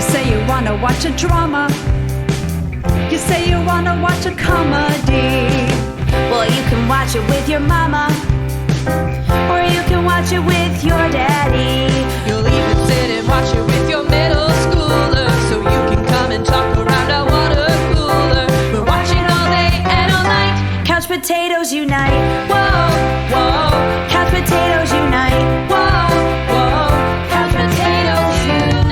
say you wanna watch a drama. You say you wanna watch a comedy. Well, you can watch it with your mama, or you can watch it with your daddy. You'll even sit and watch it with your middle schooler, so you can come and talk around a water cooler. We're watching all day and all night. Couch potatoes unite. Whoa, whoa. Couch potatoes unite. Whoa, whoa. Couch potatoes unite.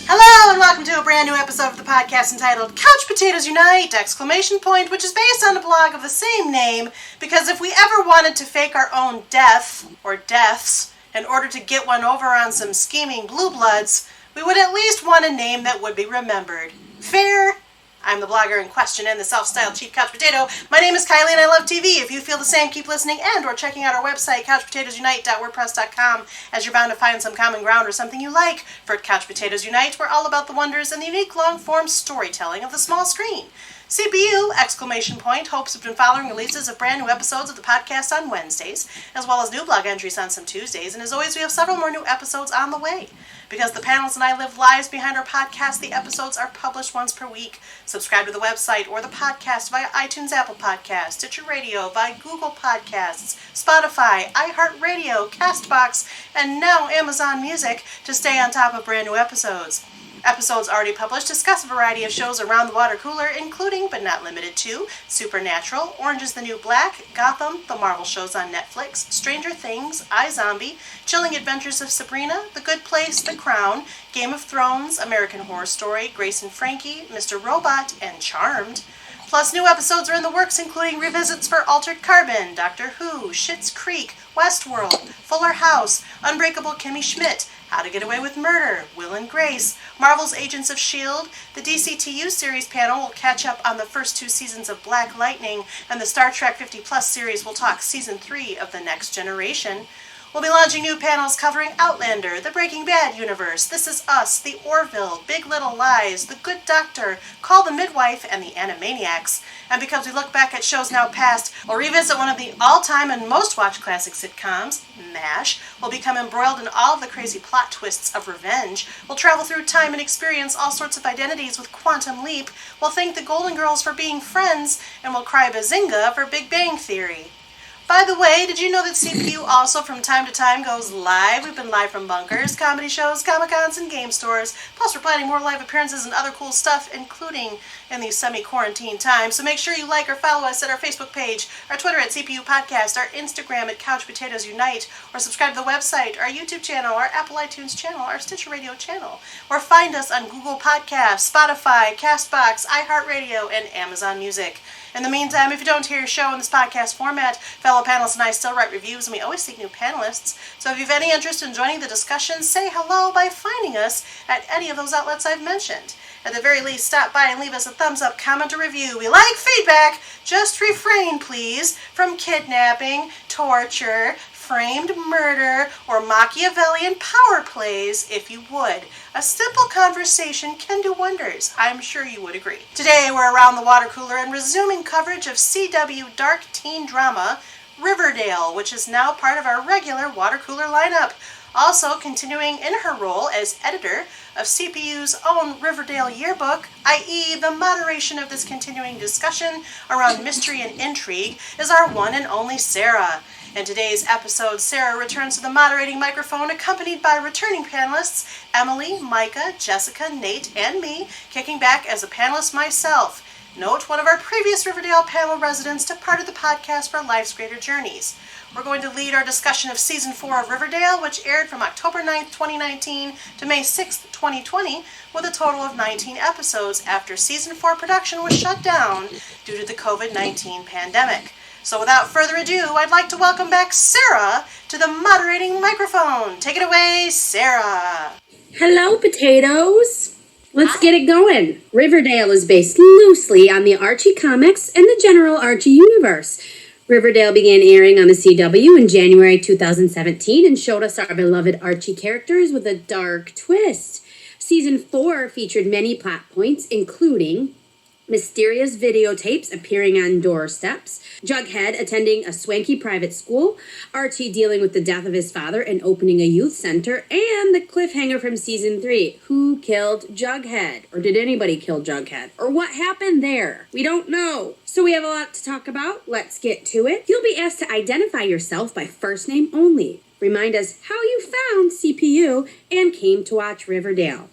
Hello and welcome to a brand new episode of the podcast entitled Couch Potatoes Unite! Which is based on a blog of the same name, because if we ever wanted to fake our own death, or deaths, in order to get one over on some scheming blue bloods, we would at least want a name that would be remembered. Fair? I'm the blogger in question and the self-styled chief couch potato. My name is Kylie and I love TV. If you feel the same, keep listening and or checking out our website, couchpotatoesunite.wordpress.com, as you're bound to find some common ground or something you like. For Couch Potatoes Unite, we're all about the wonders and the unique long-form storytelling of the small screen. CPU, ! Hopes have been following releases of brand new episodes of the podcast on Wednesdays, as well as new blog entries on some Tuesdays, and as always, we have several more new episodes on the way. Because the panels and I live lives behind our podcast, the episodes are published once per week. Subscribe to the website or the podcast via iTunes, Apple Podcasts, Stitcher Radio, via Google Podcasts, Spotify, iHeartRadio, CastBox, and now Amazon Music to stay on top of brand new episodes. Episodes already published discuss a variety of shows around the water cooler, including, but not limited to, Supernatural, Orange is the New Black, Gotham, the Marvel shows on Netflix, Stranger Things, iZombie, Chilling Adventures of Sabrina, The Good Place, The Crown, Game of Thrones, American Horror Story, Grace and Frankie, Mr. Robot, and Charmed. Plus, new episodes are in the works, including revisits for Altered Carbon, Doctor Who, Schitt's Creek, Westworld, Fuller House, Unbreakable Kimmy Schmidt, How to Get Away with Murder, Will and Grace, Marvel's Agents of S.H.I.E.L.D., the DCTU series panel will catch up on the first 2 seasons of Black Lightning, and the Star Trek 50 Plus series will talk Season 3 of The Next Generation. We'll be launching new panels covering Outlander, the Breaking Bad universe, This Is Us, The Orville, Big Little Lies, The Good Doctor, Call the Midwife, and The Animaniacs. And because we look back at shows now past, we'll revisit one of the all-time and most watched classic sitcoms, MASH. We'll become embroiled in all of the crazy plot twists of Revenge. We'll travel through time and experience all sorts of identities with Quantum Leap. We'll thank the Golden Girls for being friends, and we'll cry bazinga for Big Bang Theory. By the way, did you know that CPU also from time to time goes live? We've been live from bunkers, comedy shows, Comic-Cons, and game stores. Plus, we're planning more live appearances and other cool stuff, including in these semi-quarantine times. So make sure you like or follow us at our Facebook page, our Twitter at CPU Podcast, our Instagram at Couch Potatoes Unite, or subscribe to the website, our YouTube channel, our Apple iTunes channel, our Stitcher Radio channel, or find us on Google Podcasts, Spotify, CastBox, iHeartRadio, and Amazon Music. In the meantime, if you don't hear your show in this podcast format, fellow panelists and I still write reviews, and we always seek new panelists. So if you have any interest in joining the discussion, say hello by finding us at any of those outlets I've mentioned. At the very least, stop by and leave us a thumbs up, comment, or review. We like feedback. Just refrain, please, from kidnapping, torture, framed murder, or Machiavellian power plays, if you would. A simple conversation can do wonders. I'm sure you would agree. Today, we're around the water cooler and resuming coverage of CW dark teen drama, Riverdale, which is now part of our regular water cooler lineup. Also, continuing in her role as editor of CPU's own Riverdale yearbook, i.e. the moderation of this continuing discussion around mystery and intrigue, is our one and only Sarah. In today's episode, Sarah returns to the moderating microphone accompanied by returning panelists Emily, Micah, Jessica, Nate, and me, kicking back as a panelist myself. Note, one of our previous Riverdale panel residents departed the podcast for life's greater journeys. We're going to lead our discussion of Season 4 of Riverdale, which aired from October 9th, 2019 to May 6th, 2020, with a total of 19 episodes after Season 4 production was shut down due to the COVID-19 pandemic. So without further ado, I'd like to welcome back Sarah to the moderating microphone. Take it away, Sarah. Hello, potatoes. Let's get it going. Riverdale is based loosely on the Archie comics and the general Archie universe. Riverdale began airing on the CW in January 2017 and showed us our beloved Archie characters with a dark twist. Season 4 featured many plot points, including mysterious videotapes appearing on doorsteps, Jughead attending a swanky private school, Archie dealing with the death of his father and opening a youth center, and the cliffhanger from season 3. Who killed Jughead? Or did anybody kill Jughead? Or what happened there? We don't know. So we have a lot to talk about. Let's get to it. You'll be asked to identify yourself by first name only. Remind us how you found CPU and came to watch Riverdale.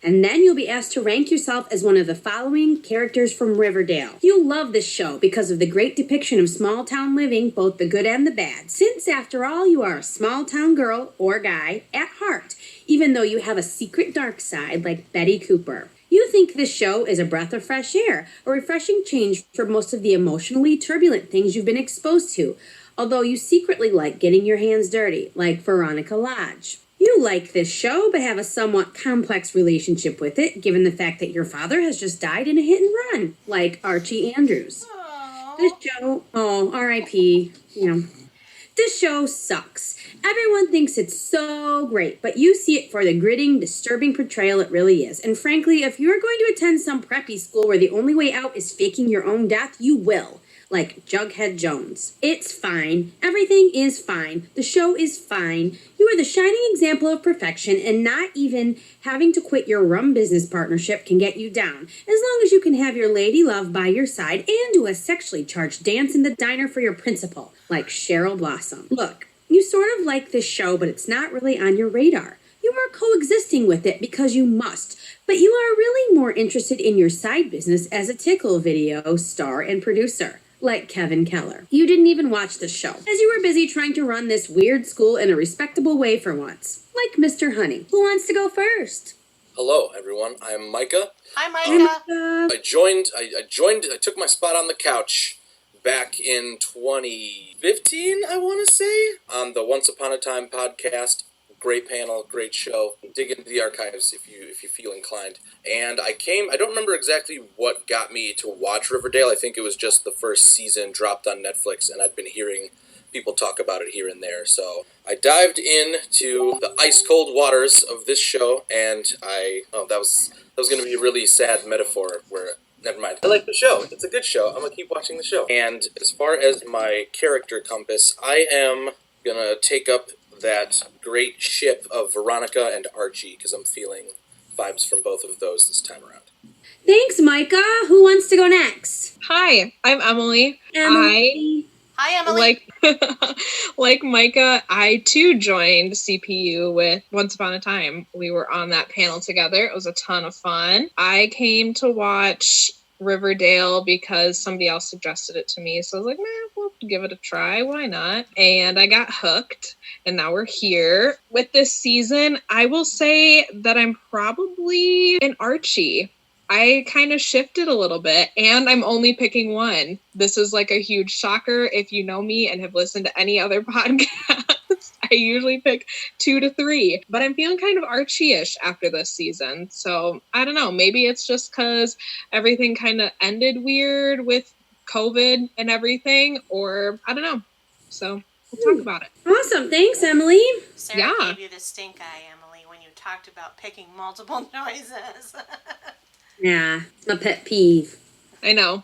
And then you'll be asked to rank yourself as one of the following characters from Riverdale. You'll love this show because of the great depiction of small town living, both the good and the bad, since after all you are a small town girl or guy at heart, even though you have a secret dark side like Betty Cooper. You think this show is a breath of fresh air, a refreshing change from most of the emotionally turbulent things you've been exposed to, although you secretly like getting your hands dirty, like Veronica Lodge. You like this show, but have a somewhat complex relationship with it, given the fact that your father has just died in a hit and run, like Archie Andrews. Aww. This show, R.I.P., This show sucks. Everyone thinks it's so great, but you see it for the gritting, disturbing portrayal it really is. And frankly, if you're going to attend some preppy school where the only way out is faking your own death, you will. Like Jughead Jones. It's fine. Everything is fine. The show is fine. You are the shining example of perfection, and not even having to quit your rum business partnership can get you down. As long as you can have your lady love by your side and do a sexually charged dance in the diner for your principal, like Cheryl Blossom. Look, you sort of like this show, but it's not really on your radar. You are coexisting with it because you must, but you are really more interested in your side business as a tickle video star and producer. Like Kevin Keller. You didn't even watch the show, as you were busy trying to run this weird school in a respectable way for once. Like Mr. Honey. Who wants to go first? Hello, everyone. I'm Micah. Hi, Micah. I took my spot on the couch back in 2015, I want to say, on the Once Upon a Time podcast. Great panel, great show. Dig into the archives if you feel inclined. And I don't remember exactly what got me to watch Riverdale. I think it was just the first season dropped on Netflix, and I'd been hearing people talk about it here and there. So I dived into the ice-cold waters of this show, and that was going to be a really sad metaphor where... Never mind. I like the show. It's a good show. I'm going to keep watching the show. And as far as my character compass, I am going to take up that great ship of Veronica and Archie, because I'm feeling vibes from both of those this time around. Thanks, Micah. Who wants to go next? Hi, I'm Emily. Hi, Emily. Like Micah, I too joined CPU with Once Upon a Time. We were on that panel together. It was a ton of fun. I came to watch Riverdale because somebody else suggested it to me. So I was like, we'll give it a try. Why not? And I got hooked. And now we're here. With this season, I will say that I'm probably an Archie. I kind of shifted a little bit, and I'm only picking one. This is like a huge shocker. If you know me and have listened to any other podcast, I usually pick 2 to 3. But I'm feeling kind of Archie-ish after this season. So I don't know. Maybe it's just because everything kind of ended weird with COVID and everything, or I don't know. So we'll talk about it. Awesome. Thanks, Emily. Sarah gave you the stink eye, Emily, when you talked about picking multiple noises. Yeah, it's my pet peeve. I know.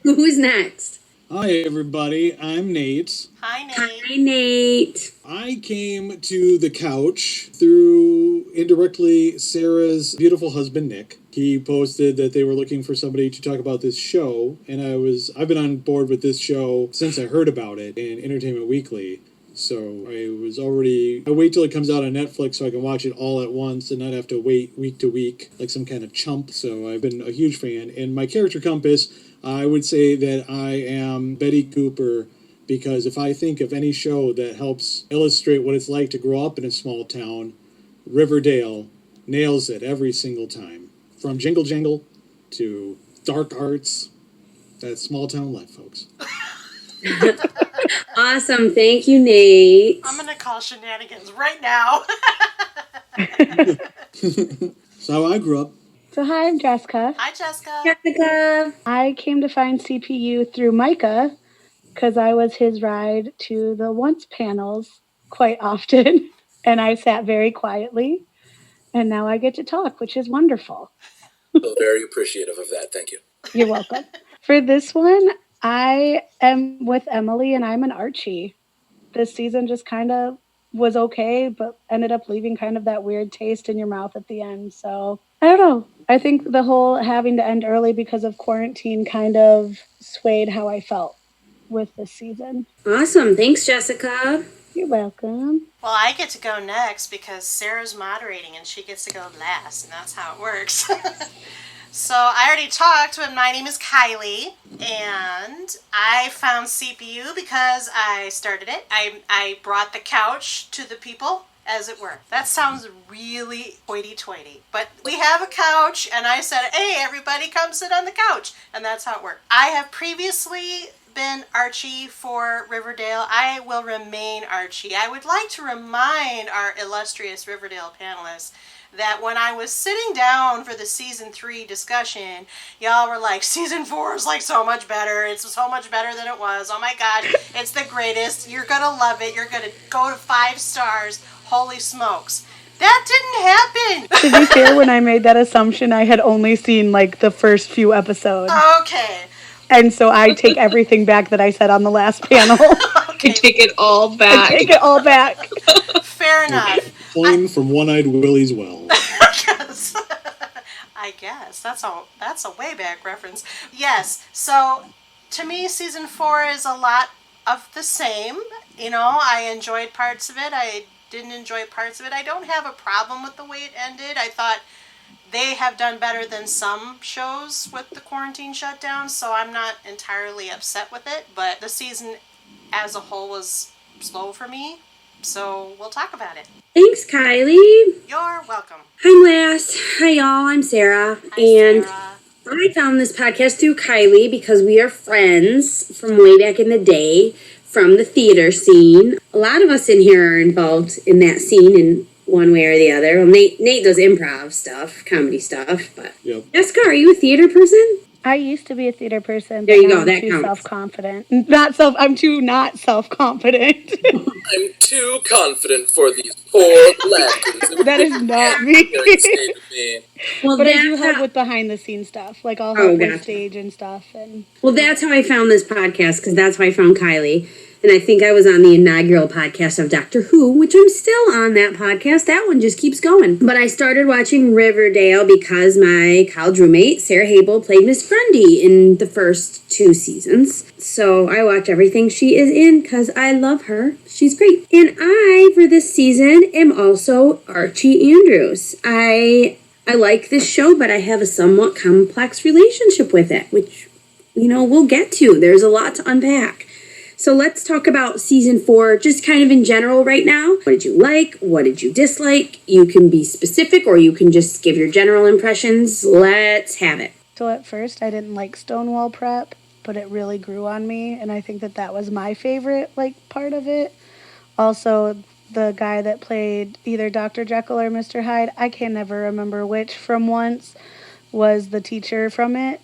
Who's next? Hi, everybody. I'm Nate. Hi, Nate. Hi, Nate. I came to the couch through, indirectly, Sarah's beautiful husband, Nick. He posted that they were looking for somebody to talk about this show, and I've been on board with this show since I heard about it in Entertainment Weekly. So I wait till it comes out on Netflix so I can watch it all at once and not have to wait week to week like some kind of chump. So I've been a huge fan. And my character compass, I would say that I am Betty Cooper, because if I think of any show that helps illustrate what it's like to grow up in a small town, Riverdale nails it every single time. From Jingle Jangle to Dark Arts, that's small town life, folks. Awesome. Thank you, Nate. I'm going to call shenanigans right now. So how I grew up. So hi, I'm Jessica. Hi, Jessica. Jessica. I came to find CPU through Micah because I was his ride to the Once panels quite often. And I sat very quietly. And now I get to talk, which is wonderful. So very appreciative of that. Thank you. You're welcome. For this one, I am with Emily, and I'm an Archie. This season just kind of was okay, but ended up leaving kind of that weird taste in your mouth at the end. So I don't know. I think the whole having to end early because of quarantine kind of swayed how I felt with this season. Awesome. Thanks, Jessica. You're welcome. Well, I get to go next because Sarah's moderating and she gets to go last, and that's how it works. So I already talked, but my name is Kylie, and I found CPU because I started it. I brought the couch to the people, as it were. That sounds really hoity-toity, but we have a couch, and I said, hey, everybody come sit on the couch, and that's how it worked. I have previously been Archie for Riverdale. I will remain Archie. I would like to remind our illustrious Riverdale panelists that when I was sitting down for the season 3 discussion, y'all were like, season 4 is like so much better. It's so much better than it was. Oh my God, it's the greatest. You're gonna love it. You're gonna go to 5 stars. Holy smokes. That didn't happen. To be fair, when I made that assumption, I had only seen like the first few episodes. Okay. And so I take everything back that I said on the last panel. You take it all back. Take it all back. Fair enough. Pulling from One-Eyed Willie's well. Yes. I guess that's a way back reference. Yes. So to me, season 4 is a lot of the same. You know, I enjoyed parts of it. I didn't enjoy parts of it. I don't have a problem with the way it ended. I thought they have done better than some shows with the quarantine shutdown, so I'm not entirely upset with it. But the season as a whole was slow for me, so we'll talk about it. Thanks, Kylie. You're welcome. I'm Lass. Hi, y'all. I'm Sarah. Hi, and Sarah. I found this podcast through Kylie because we are friends from way back in the day from the theater scene. A lot of us in here are involved in that scene in one way or the other. Well, Nate does improv stuff, comedy stuff, but Yep. Jessica, are you a theater person? I used to be a theater person. There you but go, I'm that too counts. self-confident. I'm too not self-confident. I'm too confident for these poor lackeys. That is not me. Well, But I that's do help how, with behind-the-scenes stuff. Like, I'll Oh, help with gotcha. stage and stuff. And well, that's how I found this podcast, because that's how I found Kylie. And I think I was on the inaugural podcast of Doctor Who, which I'm still on that podcast. That one just keeps going. But I started watching Riverdale because my college roommate, Sarah Habel, played Miss Grundy in the first 2 seasons. So I watch everything she is in because I love her. She's great. And I, for this season, am also Archie Andrews. I like this show, but I have a somewhat complex relationship with it, which, we'll get to. There's a lot to unpack. So let's talk about season 4, just kind of in general right now. What did you like? What did you dislike? You can be specific or you can just give your general impressions. Let's have it. so at first, I didn't like Stonewall Prep, but it really grew on me. And I think that was my favorite, part of it. Also, the guy that played either Dr. Jekyll or Mr. Hyde, I can never remember which from once, was the teacher from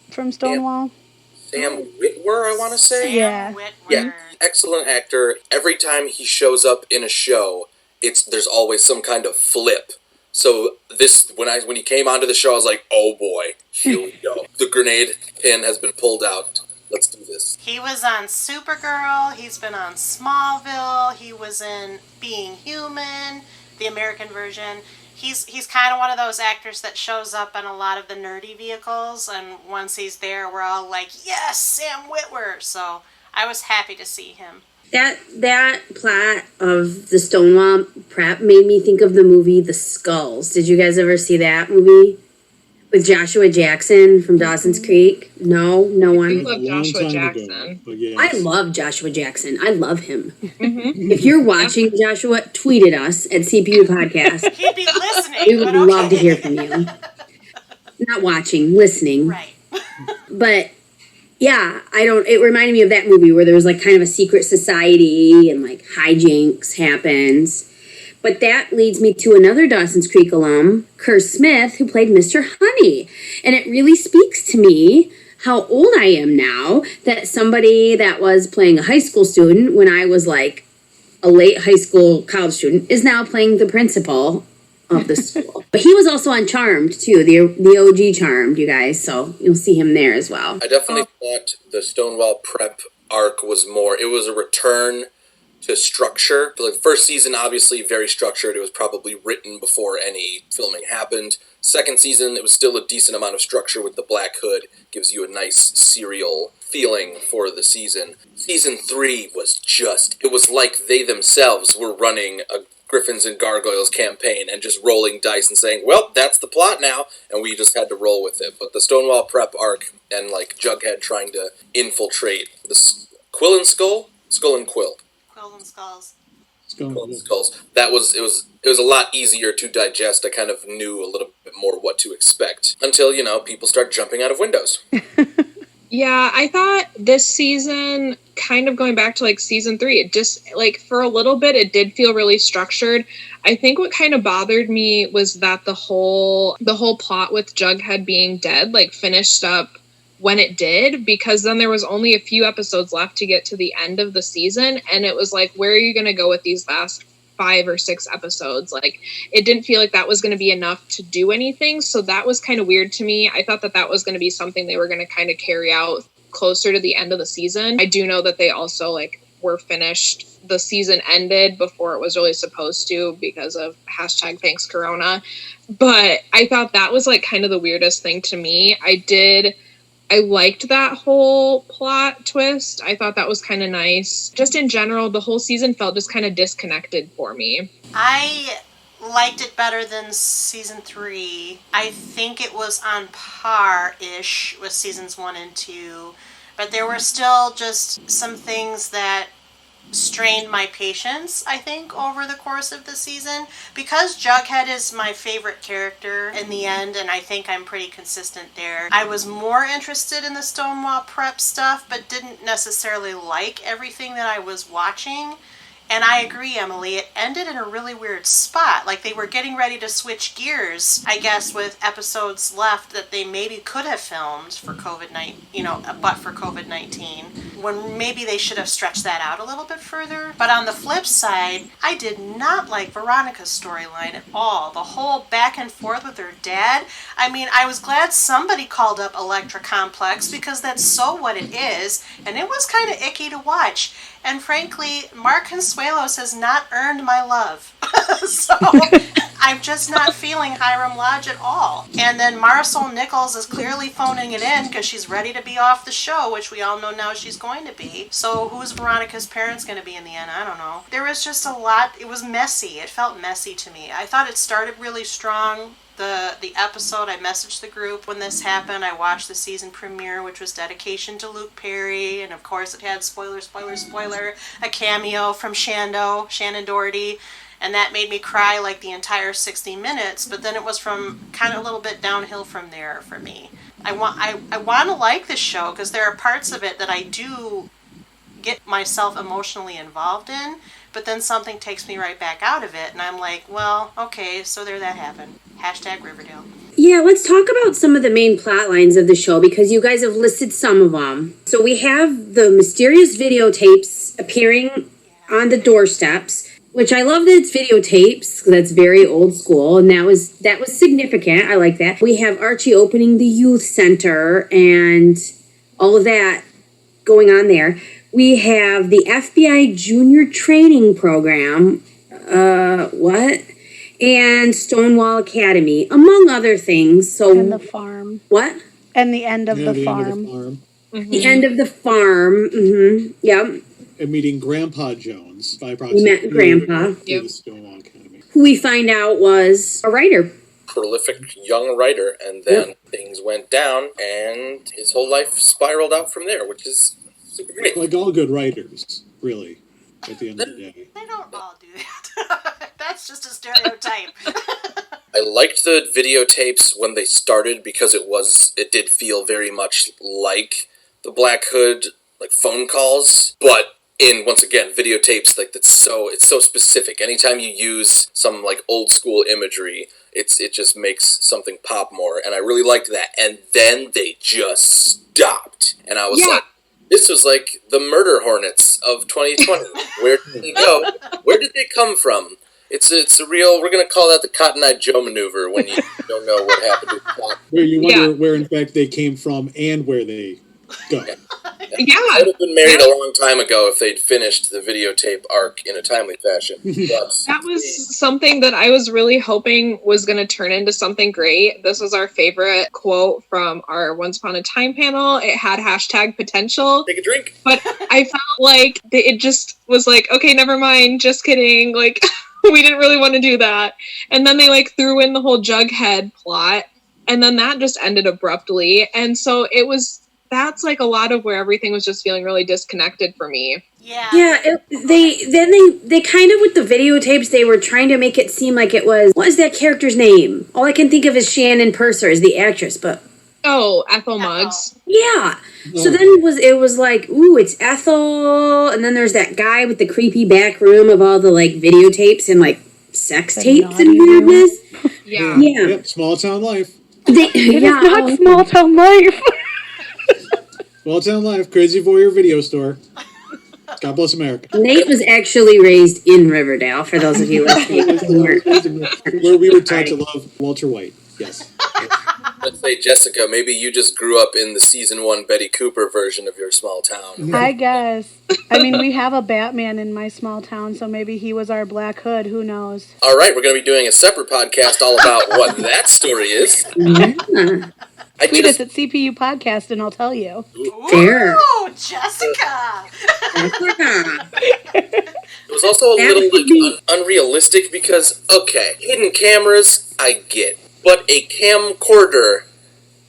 Stonewall. Sam Witwer, I want to say. Yeah. Whitwer. Yeah, excellent actor. Every time he shows up in a show, there's always some kind of flip. So when he came onto the show, I was like, oh boy, here we go. The grenade pin has been pulled out. Let's do this. He was on Supergirl. He's been on Smallville. He was in Being Human, the American version. He's kind of one of those actors that shows up in a lot of the nerdy vehicles, and once he's there, we're all like, yes, Sam Witwer. So I was happy to see him. That plot of the Stonewall Prep made me think of the movie The Skulls. Did you guys ever see that movie? With Joshua Jackson from Dawson's Creek? No one. I love A long Joshua time Jackson. ago, but yes. I love Joshua Jackson. I love him. If you're watching, Joshua, tweet at us at CPU Podcast. He'd be listening. We would but okay. love to hear from you. Not watching, listening. Right. But yeah, it reminded me of that movie where there was kind of a secret society and hijinks happens. But that leads me to another Dawson's Creek alum, Kerr Smith, who played Mr. Honey. And it really speaks to me how old I am now, that somebody that was playing a high school student when I was a late high school college student is now playing the principal of the school. But he was also on Charmed, too, the OG Charmed, you guys, so you'll see him there as well. I definitely thought the Stonewall Prep arc was more, it was a return to structure. Like, first season, obviously, very structured. It was probably written before any filming happened. Second season, it was still a decent amount of structure with the Black Hood. Gives you a nice serial feeling for the season. Season 3 was just, it was like they themselves were running a Griffins and Gargoyles campaign and just rolling dice and saying, well, that's the plot now, and we just had to roll with it. But the Stonewall Prep arc and, like, Jughead trying to infiltrate the Quill and Skull? Skull and Quill. Quills and Skulls. Quill and Skulls. It was a lot easier to digest. I kind of knew a little bit more what to expect until, people start jumping out of windows. Yeah, I thought this season, kind of going back to like season 3, it just like for a little bit, it did feel really structured. I think what kind of bothered me was that the whole plot with Jughead being dead, like finished up when it did, because then there was only a few episodes left to get to the end of the season. And it was like, where are you going to go with these last 5 or 6 episodes? Like, it didn't feel like that was going to be enough to do anything. So that was kind of weird to me. I thought that was going to be something they were going to kind of carry out closer to the end of the season. I do know that they also like were finished. The season ended before it was really supposed to because of #thanks Corona. But I thought that was like kind of the weirdest thing to me. I liked that whole plot twist. I thought that was kind of nice. Just in general, the whole season felt just kind of disconnected for me. I liked it better than season 3. I think it was on par-ish with seasons 1 and 2. But there were still just some things that strained my patience, I think, over the course of the season. Because Jughead is my favorite character in the end, and I think I'm pretty consistent there, I was more interested in the Stonewall Prep stuff, but didn't necessarily like everything that I was watching. And I agree, Emily, it ended in a really weird spot. Like they were getting ready to switch gears, I guess, with episodes left that they maybe could have filmed for COVID-19, but for COVID-19, when maybe they should have stretched that out a little bit further. But on the flip side, I did not like Veronica's storyline at all. The whole back and forth with her dad. I mean, I was glad somebody called up Electra Complex because that's so what it is, and it was kind of icky to watch. And frankly, Mark Consuelos has not earned my love. So I'm just not feeling Hiram Lodge at all. And then Marisol Nichols is clearly phoning it in because she's ready to be off the show, which we all know now she's going to be. So who's Veronica's parents going to be in the end? I don't know. There was just a lot. It was messy. It felt messy to me. I thought it started really strong. The episode, I messaged the group when this happened. I watched the season premiere, which was dedication to Luke Perry, and of course it had spoiler, a cameo from Shannon Doherty, and that made me cry like the entire 60 minutes. But then it was from kind of a little bit downhill from there for me. I want to like this show because there are parts of it that I do get myself emotionally involved in, but then something takes me right back out of it, and I'm like, well, okay, so there that happened. #Riverdale. Yeah, let's talk about some of the main plot lines of the show because you guys have listed some of them. So we have the mysterious videotapes appearing on the doorsteps, which I love that it's videotapes. That's very old school, and that was significant. I like that. We have Archie opening the youth center and all of that going on there. We have the FBI Junior Training Program. What? And Stonewall Academy, among other things. So and the farm. What? And the end of the farm. Mm-hmm. The end of the farm. Mm-hmm. Yep. And meeting Grandpa Jones by proxy. We met Grandpa. Yep. The Stonewall Academy. Who we find out was a writer. Prolific young writer, and then things went down, and his whole life spiraled out from there, which is super great. Like all good writers, really, at the end of the day. They don't all do that. That's just a stereotype. I liked the videotapes when they started because it did feel very much like the Black Hood, like phone calls, but in, once again, videotapes, like it's so specific. Anytime you use some like old school imagery, it just makes something pop more, and I really liked that. And then they just stopped, and I was like, this was like the murder hornets of 2020. Where did they go? Where did they come from? It's a real. We're gonna call that the Cotton Eye Joe maneuver when you don't know what happened to the plot. Where you wonder where, in fact, they came from and where they go. Yeah. I would have been married a long time ago if they'd finished the videotape arc in a timely fashion. That was something that I was really hoping was going to turn into something great. This was our favorite quote from our Once Upon a Time panel. It had #potential. Take a drink. But I felt like it just was like, okay, never mind, just kidding. Like, we didn't really want to do that. And then they like threw in the whole Jughead plot. And then that just ended abruptly. And so that's like a lot of where everything was just feeling really disconnected for me. Yeah. They kind of, with the videotapes, they were trying to make it seem like it was, what is that character's name? All I can think of is Shannon Purser as the actress, but Ethel Muggs. yeah. So then it was like, ooh, it's Ethel, and then there's that guy with the creepy back room of all the like videotapes and like sex tapes and weirdness. Yeah. Yep, small town life. It's not small town life. Small town life, crazy voyeur video store. God bless America. Nate was actually raised in Riverdale, for those of you listening. Where we were taught to love Walter White. Yes. Let's say, Jessica, maybe you just grew up in the season 1 Betty Cooper version of your small town. I guess. I mean, we have a Batman in my small town, so maybe he was our Black Hood. Who knows? All right, we're going to be doing a separate podcast all about what that story is. Tweet us at CPU Podcast, and I'll tell you. Fair. Ooh, Jessica! It was also a little unrealistic because, okay, hidden cameras, I get. But a camcorder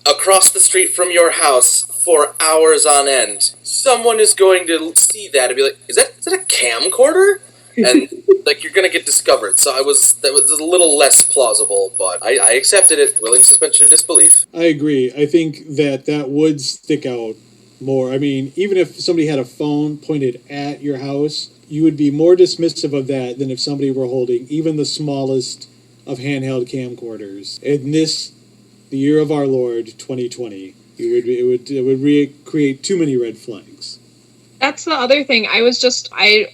across the street from your house for hours on end, someone is going to see that and be like, is that a camcorder? And like, you're going to get discovered. So that was a little less plausible, but I accepted it. Willing suspension of disbelief. I agree. I think that would stick out more. I mean, even if somebody had a phone pointed at your house, you would be more dismissive of that than if somebody were holding even the smallest of handheld camcorders. In the year of our Lord, 2020, it would create too many red flags. That's the other thing. I,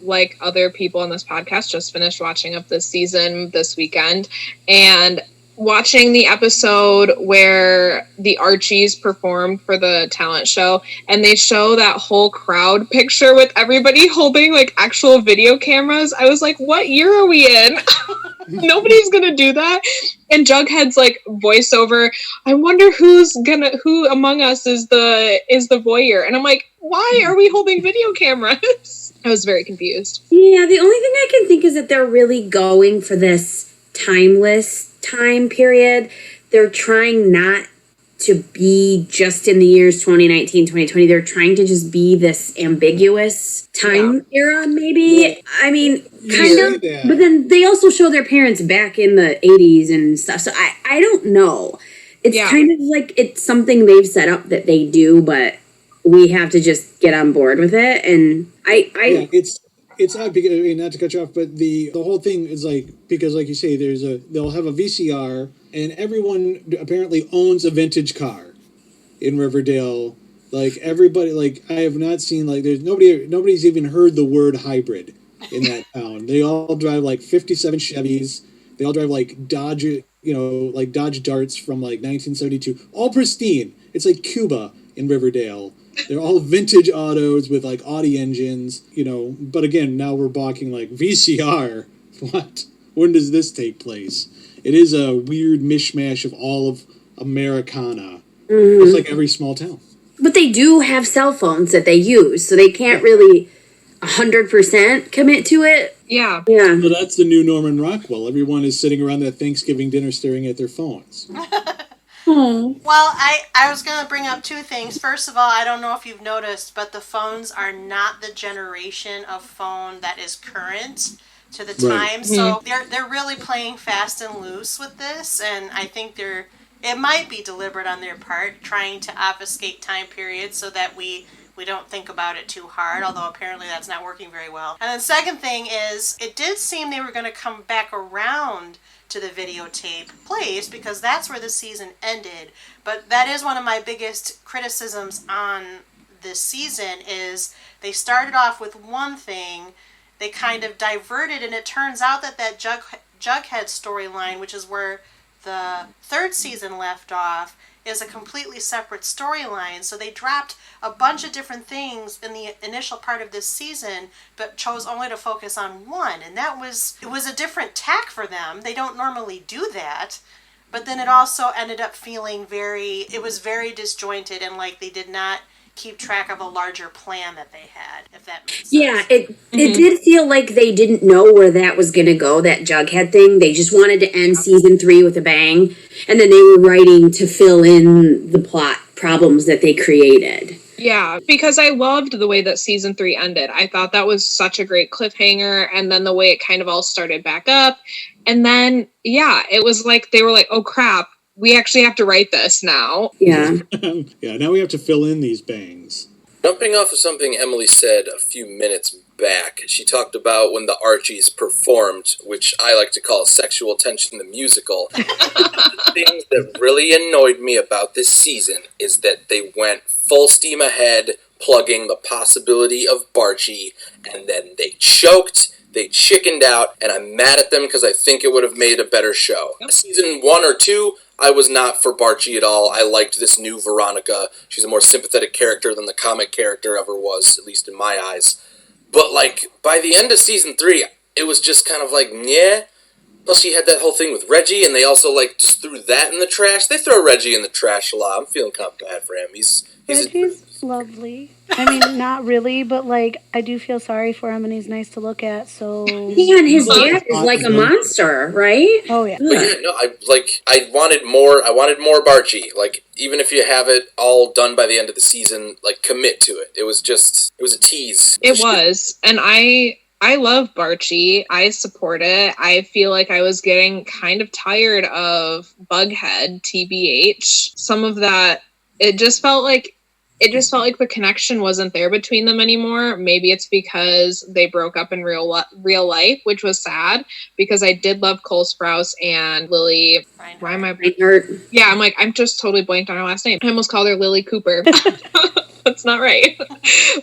like other people on this podcast, just finished watching up this season this weekend, and watching the episode where the Archies performed for the talent show, and they show that whole crowd picture with everybody holding like actual video cameras. I was like, what year are we in? Nobody's gonna do that. And Jughead's like voiceover, I wonder who among us is the voyeur. And I'm like, why are we holding video cameras? I was very confused. Yeah, the only thing I can think is that they're really going for this timeless time period. They're trying not to be just in the years 2019, 2020. They're trying to just be this ambiguous time era, maybe. I mean, kind of. But then they also show their parents back in the 80s and stuff. So I don't know. It's kind of like it's something they've set up that they do, but we have to just get on board with it. And it's not because, I mean, not to cut you off, but the whole thing is like, because like you say, they'll have a VCR, and everyone apparently owns a vintage car in Riverdale. Like everybody, like I have not seen, like there's nobody's even heard the word hybrid in that town. They all drive like 57 Chevys. They all drive like Dodge Darts from like 1972, all pristine. It's like Cuba in Riverdale. They're all vintage autos with like Audi engines, but again, now we're balking like VCR. What? When does this take place? It is a weird mishmash of all of Americana. It's like every small town. But they do have cell phones that they use, so they can't really 100% commit to it. Yeah. Well, that's the new Norman Rockwell. Everyone is sitting around that Thanksgiving dinner staring at their phones. Well, I was going to bring up two things. First of all, I don't know if you've noticed, but the phones are not the generation of phone that is current to the time. Right. So they're really playing fast and loose with this, and I think it might be deliberate on their part, trying to obfuscate time periods so that we don't think about it too hard, although apparently that's not working very well. And then second thing is, it did seem they were going to come back around to the videotape place, because that's where the season ended. But that is one of my biggest criticisms on this season, is they started off with one thing, they kind of diverted, and it turns out that Jughead storyline, which is where the third season left off, is a completely separate storyline. So they dropped a bunch of different things in the initial part of this season, but chose only to focus on one. And it was a different tack for them. They don't normally do that. But then it also ended up feeling very disjointed, and like they did not keep track of a larger plan that they had, if that makes sense. Yeah, it did feel like they didn't know where that was going to go, that Jughead thing. They just wanted to end season 3 with a bang, and then they were writing to fill in the plot problems that they created. Yeah, because I loved the way that season 3 ended. I thought that was such a great cliffhanger, and then the way it kind of all started back up. And then, yeah, it was like they were like, oh crap, we actually have to write this now. Yeah. Yeah, now we have to fill in these bangs. Jumping off of something Emily said a few minutes back, she talked about when the Archies performed, which I like to call Sexual Tension the Musical. The thing that really annoyed me about this season is that they went full steam ahead, plugging the possibility of Barchi, and then they choked, they chickened out, and I'm mad at them because I think it would have made a better show. Yep. Season 1 or 2, I was not for Barchi at all. I liked this new Veronica. She's a more sympathetic character than the comic character ever was, at least in my eyes. But, like, by the end of season 3, it was just kind of like, yeah. Plus, she had that whole thing with Reggie, and they also, like, just threw that in the trash. They throw Reggie in the trash a lot. I'm feeling kind of bad for him. He's lovely. I mean, not really, but, like, I do feel sorry for him, and he's nice to look at, so... Yeah, and his dad is like a monster, right? Oh, yeah. But yeah, no, I wanted more Barchi. Like, even if you have it all done by the end of the season, like, commit to it. It was a tease. It was, and I love Barchi. I support it. I feel like I was getting kind of tired of Bughead, TBH. Some of that, it just felt like the connection wasn't there between them anymore. Maybe it's because they broke up in real life, which was sad, because I did love Cole Sprouse and Lily. Why am I? Reinhardt. Yeah, I'm just totally blanked on her last name. I almost called her Lily Cooper. That's not right.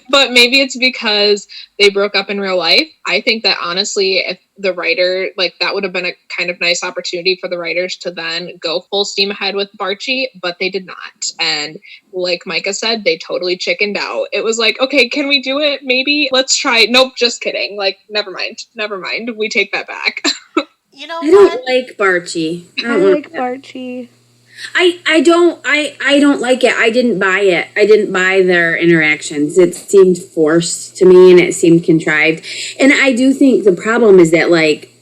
But maybe it's because they broke up in real life. I think that honestly, if the writer, like, that would have been a kind of nice opportunity for the writers to then go full steam ahead with Barchi, but they did not. And like Micah said, they totally chickened out. It was like, okay, can we do it? Maybe let's try. Nope, just kidding. Like, never mind. We take that back. You know, I don't like Barchi. I like Barchi. I don't like it. I didn't buy it. I didn't buy their interactions. It seemed forced to me, and it seemed contrived. And I do think the problem is that, like,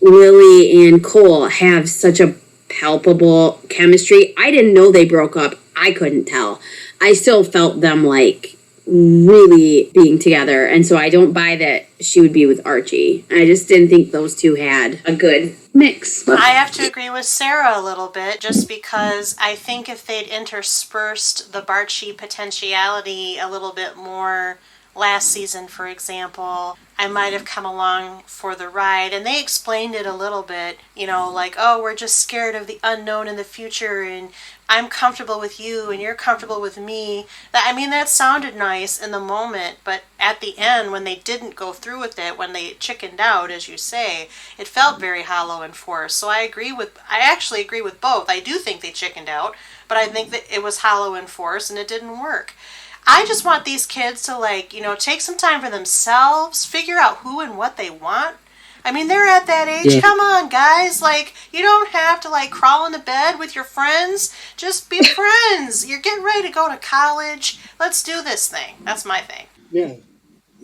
Lily and Cole have such a palpable chemistry. I didn't know they broke up. I couldn't tell. I still felt them, like, really being together, and so I don't buy that she would be with Archie. I just didn't think those two had a good mix. I have to agree with Sarah a little bit, just because I think if they'd interspersed the Barchi potentiality a little bit more last season, for example, I might have come along for the ride. And they explained it a little bit, you know, like, oh, we're just scared of the unknown in the future, and I'm comfortable with you and you're comfortable with me. That sounded nice in the moment, but at the end, when they didn't go through with it, when they chickened out, as you say, it felt very hollow and forced. So I actually agree with both. I do think they chickened out, but I think that it was hollow and forced, and it didn't work. I just want these kids to, like, you know, take some time for themselves, figure out who and what they want. I mean, they're at that age. Yeah. Come on, guys. Like, you don't have to, like, crawl into bed with your friends. Just be friends. You're getting ready to go to college. Let's do this thing. That's my thing. Yeah.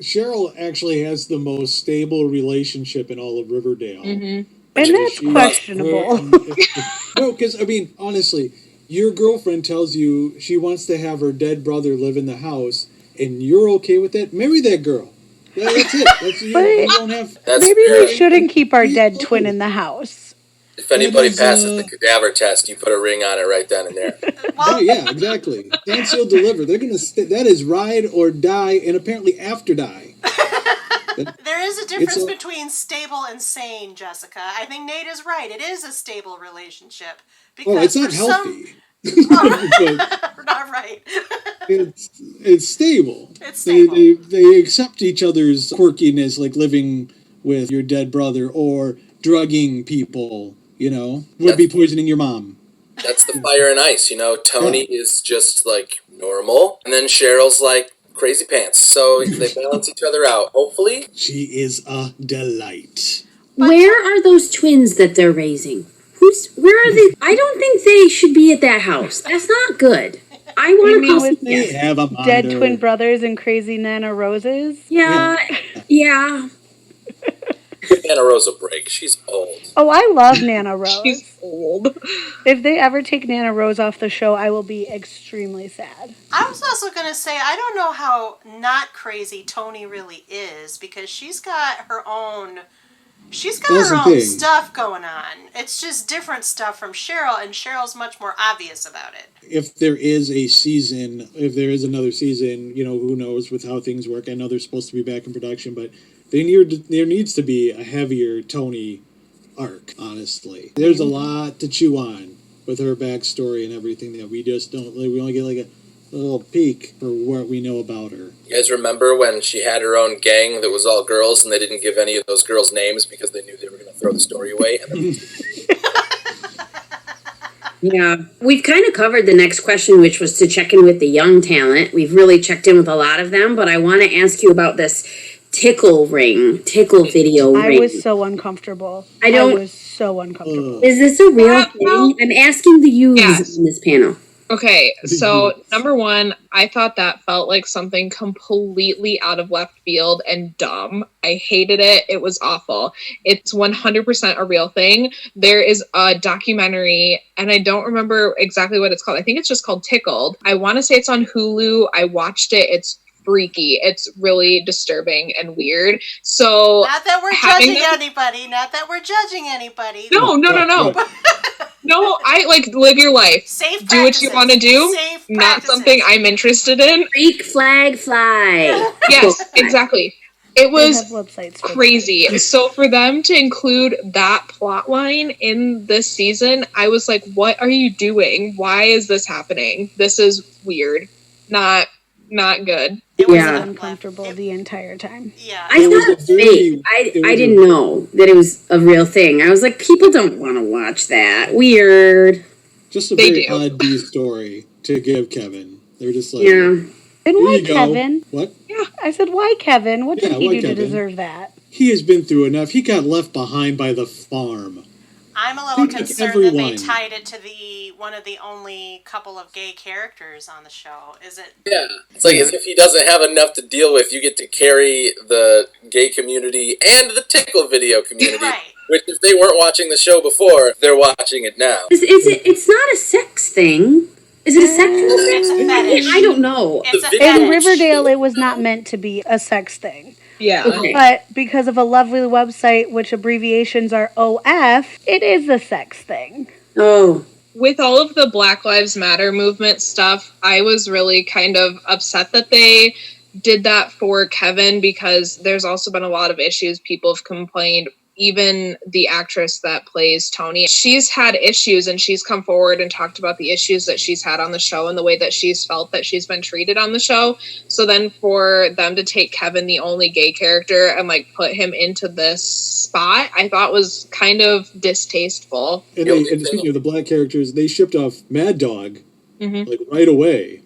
Cheryl actually has the most stable relationship in all of Riverdale. Mm-hmm. And that's questionable. No, because, I mean, honestly, your girlfriend tells you she wants to have her dead brother live in the house, and you're okay with that? Marry that girl. Yeah, that's it. You don't have... Maybe we shouldn't keep our dead twin in the house. If anybody passes the cadaver test, you put a ring on it right then and there. Well, yeah, exactly. Stand, seal, deliver. They're going to... That is ride or die, and apparently after die. There is a difference between stable and sane, Jessica. I think Nate is right. It is a stable relationship. Because it's not healthy. But Not right. it's stable. It's stable. They accept each other's quirkiness, like living with your dead brother or drugging people, would be poisoning your mom. That's the fire and ice, Tony is just like normal, and then Cheryl's like crazy pants, so they balance each other out, hopefully. She is a delight. Where are those twins that they're raising? Where are they? I don't think they should be at that house. That's not good. I want to with they have a monitor. Dead twin brothers and crazy Nana Roses. Yeah. Give Nana Rose a break. She's old. Oh, I love Nana Rose. She's old. If they ever take Nana Rose off the show, I will be extremely sad. I was also going to say, I don't know how not crazy Tony really is, because she's got her own stuff going on. It's just different stuff from Cheryl, and Cheryl's much more obvious about it. If there is another season, who knows with how things work. I know they're supposed to be back in production, but there needs to be a heavier Tony arc, honestly. There's a lot to chew on with her backstory and everything that we just don't, we only get like a little peek for what we know about her. You guys remember when she had her own gang that was all girls and they didn't give any of those girls names because they knew they were going to throw the story away? Yeah. We've kind of covered the next question, which was to check in with the young talent. We've really checked in with a lot of them, but I want to ask you about this tickle video ring. I was so uncomfortable. I was so uncomfortable. Is this a real thing? I'm asking the youths in this panel. Okay, so number one, I thought that felt like something completely out of left field and dumb. I hated it. It was awful. It's 100% a real thing. There is a documentary, and I don't remember exactly what it's called. I think it's just called Tickled. I want to say it's on Hulu. I watched it. It's freaky. It's really disturbing and weird. So not that we're judging anybody. Not that we're judging anybody. No. No, I live your life. Safe do what you want to do. Not something I'm interested in. Freak flag fly. Yes, exactly. It was crazy. So for them to include that plot line in this season, I was like, what are you doing? Why is this happening? This is weird. Not good. It was uncomfortable the entire time. Yeah. I thought it was fake. I didn't know that it was a real thing. I was like, people don't want to watch that. Weird. Just a very odd B story to give Kevin. They're just like, and why Kevin? What? Yeah, I said, why Kevin? What did he do to deserve that? He has been through enough. He got left behind by the farm. I'm a little concerned that they tied it to one of the only couple of gay characters on the show. Is it? Yeah. It's like as if he doesn't have enough to deal with. You get to carry the gay community and the tickle video community. Right. Which, if they weren't watching the show before, they're watching it now. It's not a sex thing. Is it a sexual thing? It's a fetish. I don't know. In Riverdale, it was not meant to be a sex thing. Yeah. Okay. But because of a lovely website, which abbreviations are OF, it is a sex thing. Oh. With all of the Black Lives Matter movement stuff, I was really kind of upset that they did that for Kevin, because there's also been a lot of issues. People have complained. Even the actress that plays Tony, she's had issues, and she's come forward and talked about the issues that she's had on the show and the way that she's felt that she's been treated on the show. So then for them to take Kevin, the only gay character, and put him into this spot, I thought was kind of distasteful. And speaking of the black characters, they shipped off Mad Dog right away.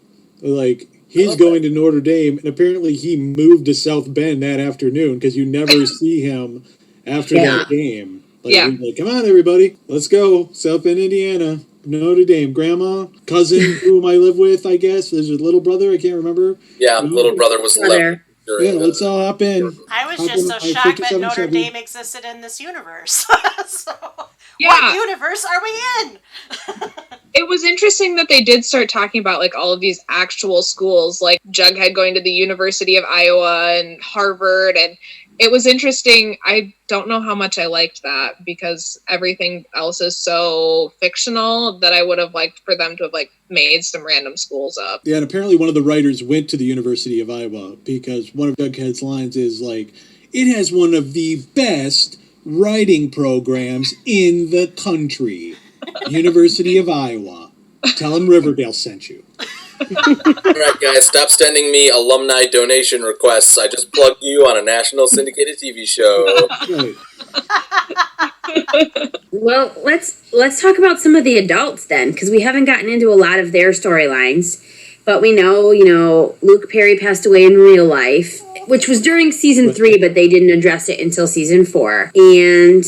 He's going to Notre Dame, and apparently he moved to South Bend that afternoon because you never see him after that game. Come on, everybody. Let's go. South Bend, Indiana. Notre Dame. Grandma, cousin, whom I live with, I guess. There's a little brother. I can't remember. Yeah, little brother was left. Yeah, let's all hop in. I was just so shocked that Notre Dame existed in this universe. What universe are we in? It was interesting that they did start talking about all of these actual schools, like Jughead going to the University of Iowa and Harvard, and it was interesting. I don't know how much I liked that, because everything else is so fictional that I would have liked for them to have made some random schools up. Yeah, and apparently one of the writers went to the University of Iowa because one of Jughead's lines is it has one of the best writing programs in the country. University of Iowa. Tell him Riverdale sent you. All right, guys, stop sending me alumni donation requests. I just plugged you on a national syndicated TV show. Right. Well, let's talk about some of the adults then, because we haven't gotten into a lot of their storylines. But we know, Luke Perry passed away in real life, which was during season 3, but they didn't address it until season 4. And,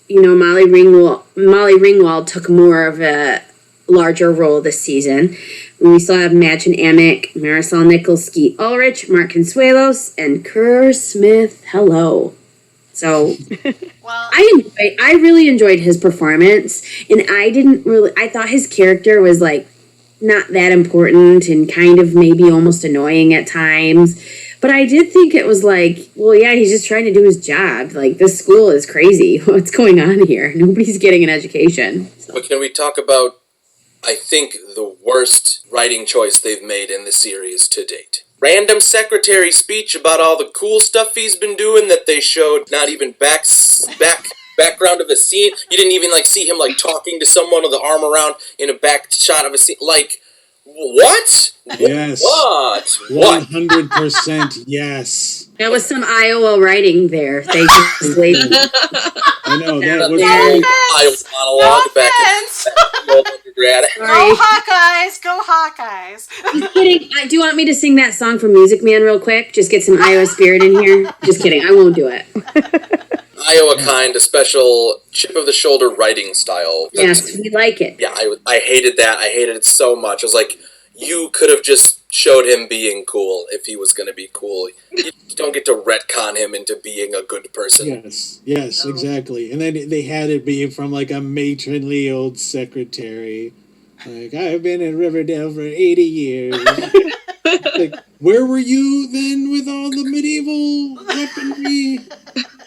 Molly Ringwald took more of a larger role this season. We still have Machen Amick, Marisol Nichols, Skeet Ulrich, Mark Consuelos, and Kerr Smith. Hello. So, Well, I really enjoyed his performance, and I thought his character was, not that important and kind of maybe almost annoying at times. But I did think it was he's just trying to do his job. This school is crazy. What's going on here? Nobody's getting an education. But can we talk about, I think, the worst writing choice they've made in the series to date? Random secretary speech about all the cool stuff he's been doing that they showed not even background of a scene. You didn't even see him talking to someone with the arm around in a back shot of a scene. What? Yes. What? 100% yes. There was some Iowa writing there. They just lazy. I know, that was no Iowa offense. monologue back in the old undergrad. Go Hawkeyes! Go Hawkeyes! Just kidding. Do you want me to sing that song from Music Man real quick? Just get some Iowa spirit in here? Just kidding. I won't do it. Iowa kind, a special chip of the shoulder writing style. Yes, we like it. Yeah, I hated that. I hated it so much. I was like, you could have just showed him being cool if he was going to be cool. You don't get to retcon him into being a good person. Yes, exactly. And then they had it be from a matronly old secretary. I've been in Riverdale for 80 years. Where were you then with all the medieval weaponry?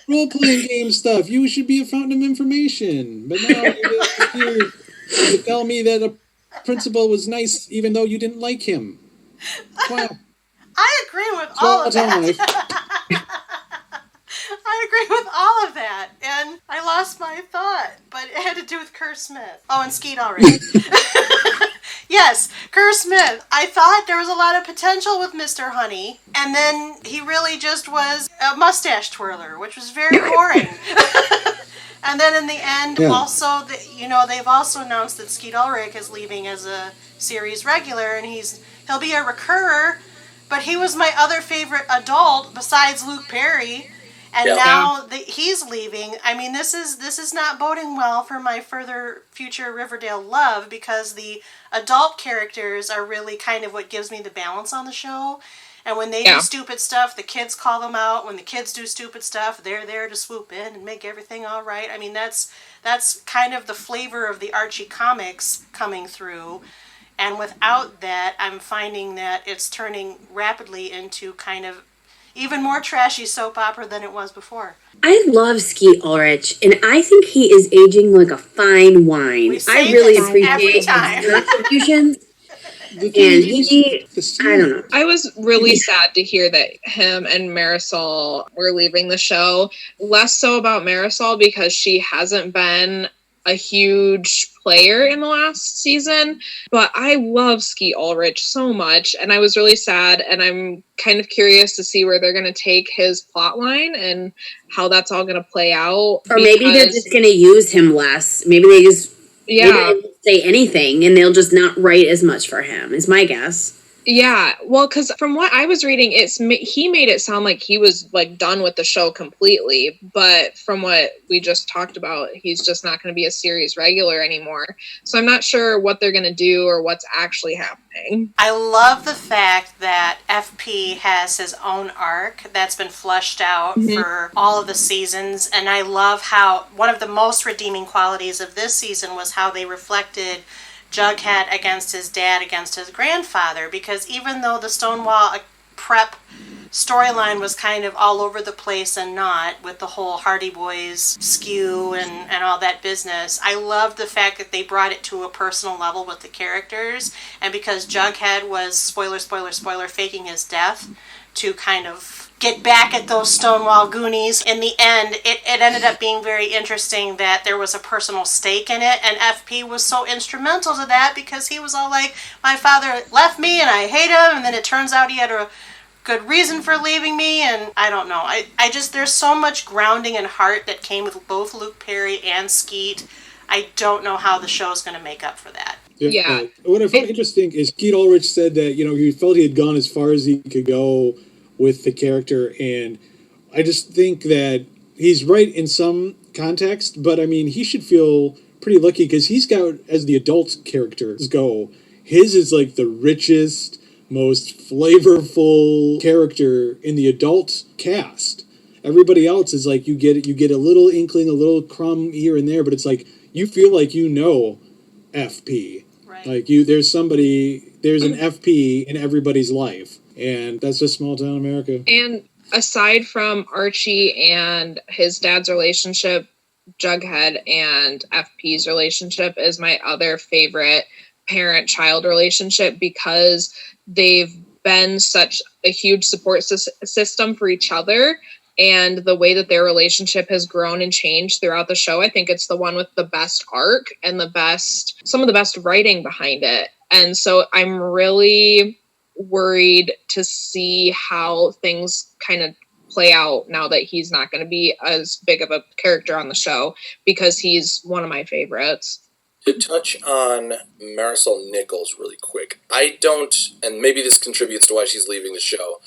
Role-playing game stuff. You should be a fountain of information. But now you're here to tell me that a principal was nice even though you didn't like him. Wow. I agree with all of that. I agree with all of that. And I lost my thought. But it had to do with Kerr Smith. Oh, and Skeet already. Yes, Kerr Smith. I thought there was a lot of potential with Mr. Honey. And then he really just was a mustache twirler, which was very boring. And then in the end, also, they've also announced that Skeet Ulrich is leaving as a series regular, and he'll be a recurrer, but he was my other favorite adult besides Luke Perry, and now that he's leaving, I mean, this is not boding well for my future Riverdale love, because the adult characters are really kind of what gives me the balance on the show. And when they do stupid stuff, the kids call them out. When the kids do stupid stuff, they're there to swoop in and make everything all right. I mean, that's kind of the flavor of the Archie comics coming through. And without that, I'm finding that it's turning rapidly into kind of even more trashy soap opera than it was before. I love Skeet Ulrich, and I think he is aging like a fine wine. I really appreciate his contributions. And I don't know. I was really sad to hear that him and Marisol were leaving the show. Less so about Marisol because she hasn't been a huge player in the last season, but I love Skeet Ulrich so much, and I was really sad, and I'm kind of curious to see where they're going to take his plot line and how that's all going to play out. Or maybe they're just going to use him less. Maybe they just maybe they won't say anything, and they'll just not write as much for him, is my guess. Yeah, well, because from what I was reading, he made it sound like he was like done with the show completely. But from what we just talked about, he's just not going to be a series regular anymore. So I'm not sure what they're going to do or what's actually happening. I love the fact that FP has his own arc that's been fleshed out for all of the seasons. And I love how one of the most redeeming qualities of this season was how they reflected Jughead against his dad, against his grandfather, because even though the Stonewall prep storyline was kind of all over the place and not, with the whole Hardy Boys skew and all that business, I love the fact that they brought it to a personal level with the characters, and because Jughead was, spoiler, faking his death to kind of get back at those Stonewall Goonies. In the end, it ended up being very interesting that there was a personal stake in it, and FP was so instrumental to that because he was all like, my father left me and I hate him, and then it turns out he had a good reason for leaving me, and I don't know. I just, there's so much grounding and heart that came with both Luke Perry and Skeet. I don't know how the show's going to make up for that. Yeah. What I found interesting is Skeet Ulrich said that, he felt he had gone as far as he could go with the character, and I just think that he's right in some context, but I mean, he should feel pretty lucky because he's got, as the adult characters go, his is like the richest, most flavorful character in the adult cast. Everybody else is like, you get a little inkling, a little crumb here and there, but it's like you feel like FP. Right. Like there's an FP in everybody's life, and that's just small town America. And aside from Archie and his dad's relationship, Jughead and FP's relationship is my other favorite parent-child relationship because they've been such a huge support system for each other, and the way that their relationship has grown and changed throughout the show, I think it's the one with the best arc and some of the best writing behind it. And so I'm really worried to see how things kind of play out now that he's not going to be as big of a character on the show, because he's one of my favorites. To touch on Marisol Nichols really quick, I don't, and maybe this contributes to why she's leaving the show,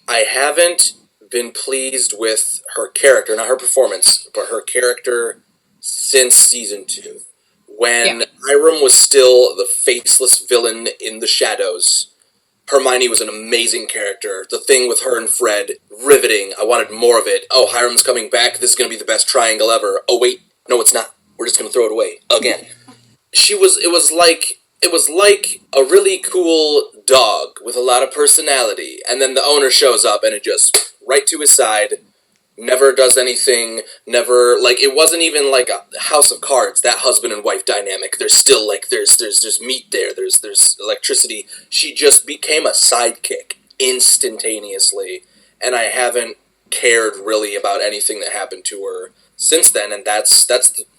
I haven't been pleased with her character, not her performance, but her character since season 2. When Hiram was still the faceless villain in the shadows, Hermione was an amazing character. The thing with her and Fred, riveting. I wanted more of it. Oh, Hiram's coming back. This is going to be the best triangle ever. Oh, wait. No, it's not. We're just going to throw it away. Again. It was like a really cool dog with a lot of personality, and then the owner shows up and it just right to his side, never does anything, never, like, it wasn't even like a House of Cards, that husband and wife dynamic. There's still, like, there's meat there, there's electricity. She just became a sidekick instantaneously, and I haven't cared really about anything that happened to her since then, and that's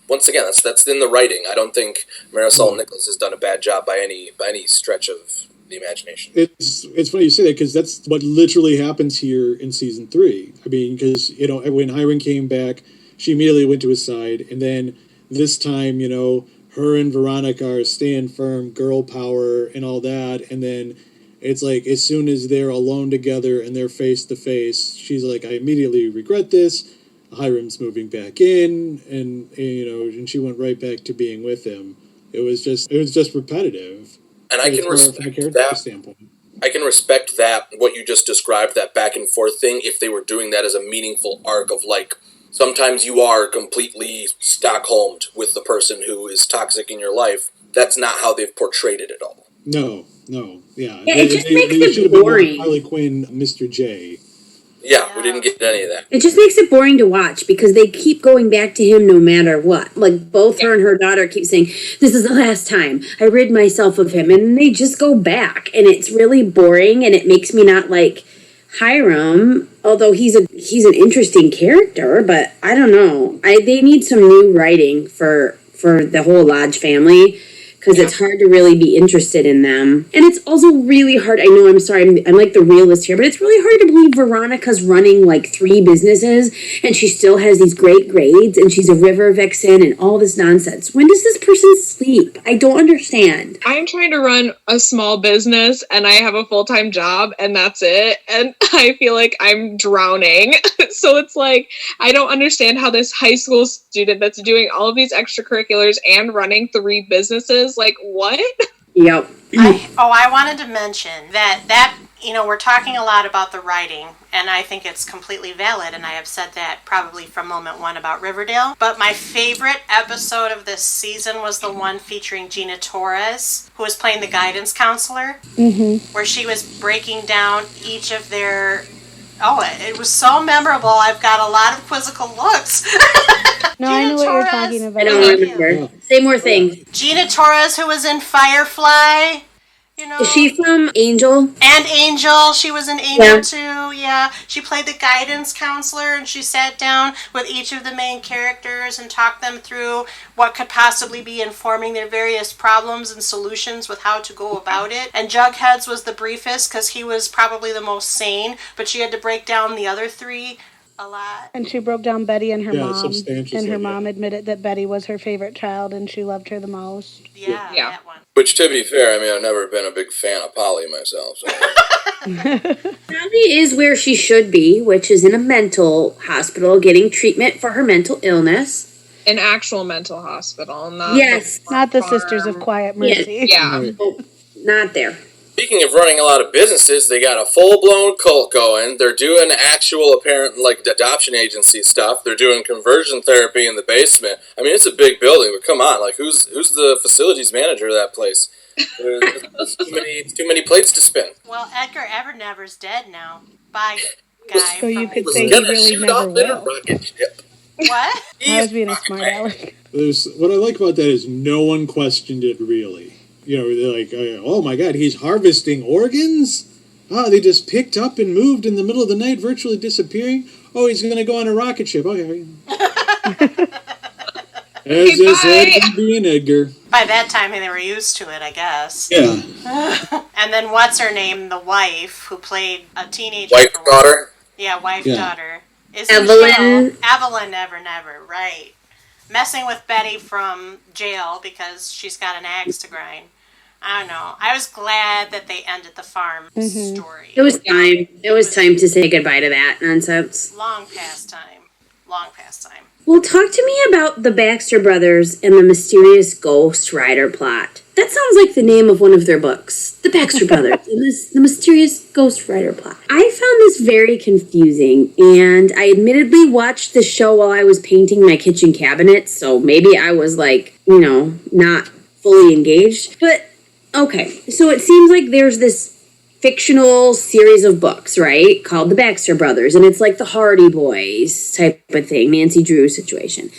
once again, that's in the writing. I don't think Marisol Nichols has done a bad job by any stretch of the imagination. It's funny you say that, because that's what literally happens here in season 3. I mean, because, when Hiram came back, she immediately went to his side, and then this time, her and Veronica are staying firm, girl power and all that, and then it's like, as soon as they're alone together and they're face to face, she's like, I immediately regret this. Hiram's moving back in, and she went right back to being with him. It was just repetitive. And I can respect that. Standpoint. I can respect that, what you just described, that back and forth thing, if they were doing that as a meaningful arc of, like, sometimes you are completely Stockholmed with the person who is toxic in your life. That's not how they've portrayed it at all. No, yeah. It just makes it boring. Harley Quinn, Mr. J. Yeah, we didn't get any of that. It just makes it boring to watch because they keep going back to him no matter what. Like, both her and her daughter keep saying, this is the last time I rid myself of him. And they just go back. And it's really boring, and it makes me not like Hiram, although he's an interesting character. But I don't know. They need some new writing for the whole Lodge family, because it's hard to really be interested in them. And it's also really hard, I know, I'm sorry, I'm like the realist here, but it's really hard to believe Veronica's running like 3 businesses, and she still has these great grades, and she's a river vixen, and all this nonsense. When does this person sleep? I don't understand. I'm trying to run a small business, and I have a full-time job, and that's it, and I feel like I'm drowning. So it's like, I don't understand how this high school student that's doing all of these extracurriculars and running 3 businesses, like, what? Yep. I wanted to mention that we're talking a lot about the writing, and I think it's completely valid, and I have said that probably from moment 1 about Riverdale. But my favorite episode of this season was the one featuring Gina Torres, who was playing the guidance counselor, where she was breaking down each of their... Oh, it was so memorable. I've got a lot of quizzical looks. No, I know what you're talking about. I don't remember. Say more things. Gina Torres, who was in Firefly. you know. Is she from Angel? And Angel, she was in Angel too, yeah. She played the guidance counselor, and she sat down with each of the main characters and talked them through what could possibly be informing their various problems and solutions with how to go about it. And Jughead's was the briefest because he was probably the most sane, but she had to break down the other three a lot. And she broke down Betty and her mom. substantially, And her mom admitted that Betty was her favorite child and she loved her the most. Yeah, that one. Which, to be fair, I mean, I've never been a big fan of Polly myself. So. Polly is where she should be, which is in a mental hospital getting treatment for her mental illness. An actual mental hospital, not not the Sisters of Quiet Mercy. Yeah. Oh, not there. Speaking of running a lot of businesses, they got a full-blown cult going. They're doing actual, apparent, adoption agency stuff. They're doing conversion therapy in the basement. I mean, it's a big building, but come on, who's the facilities manager of that place? There's too many plates to spin. Well, Edgar Evernever's dead now. Bye, guy. So you could say he Gonna really shoot never off in a will. rocket ship. What? I was being a smart aleck. What I like about that is no one questioned it really. You know, they're like, oh my God, he's harvesting organs? Oh, they just picked up and moved in the middle of the night, virtually disappearing? Oh, he's going to go on a rocket ship. Okay. As is Edgar being Edgar. By that time, they were used to it, I guess. Yeah. And then what's her name? The wife who played a teenager. Wife, daughter? Yeah, wife, daughter. Is Evelyn. Evelyn Never, right. Messing with Betty from jail because she's got an axe to grind. I don't know. I was glad that they ended the farm story. It was time. It was time to say goodbye to that nonsense. Long past time. Long past time. Well, talk to me about the Baxter Brothers and the mysterious Ghost Rider plot. That sounds like the name of one of their books. The Baxter Brothers and the mysterious Ghost Rider plot. I found this very confusing, and I admittedly watched the show while I was painting my kitchen cabinet, so maybe I was not fully engaged. But, okay, so it seems like there's this fictional series of books, right, called The Baxter Brothers, and it's like the Hardy Boys type of thing, Nancy Drew situation.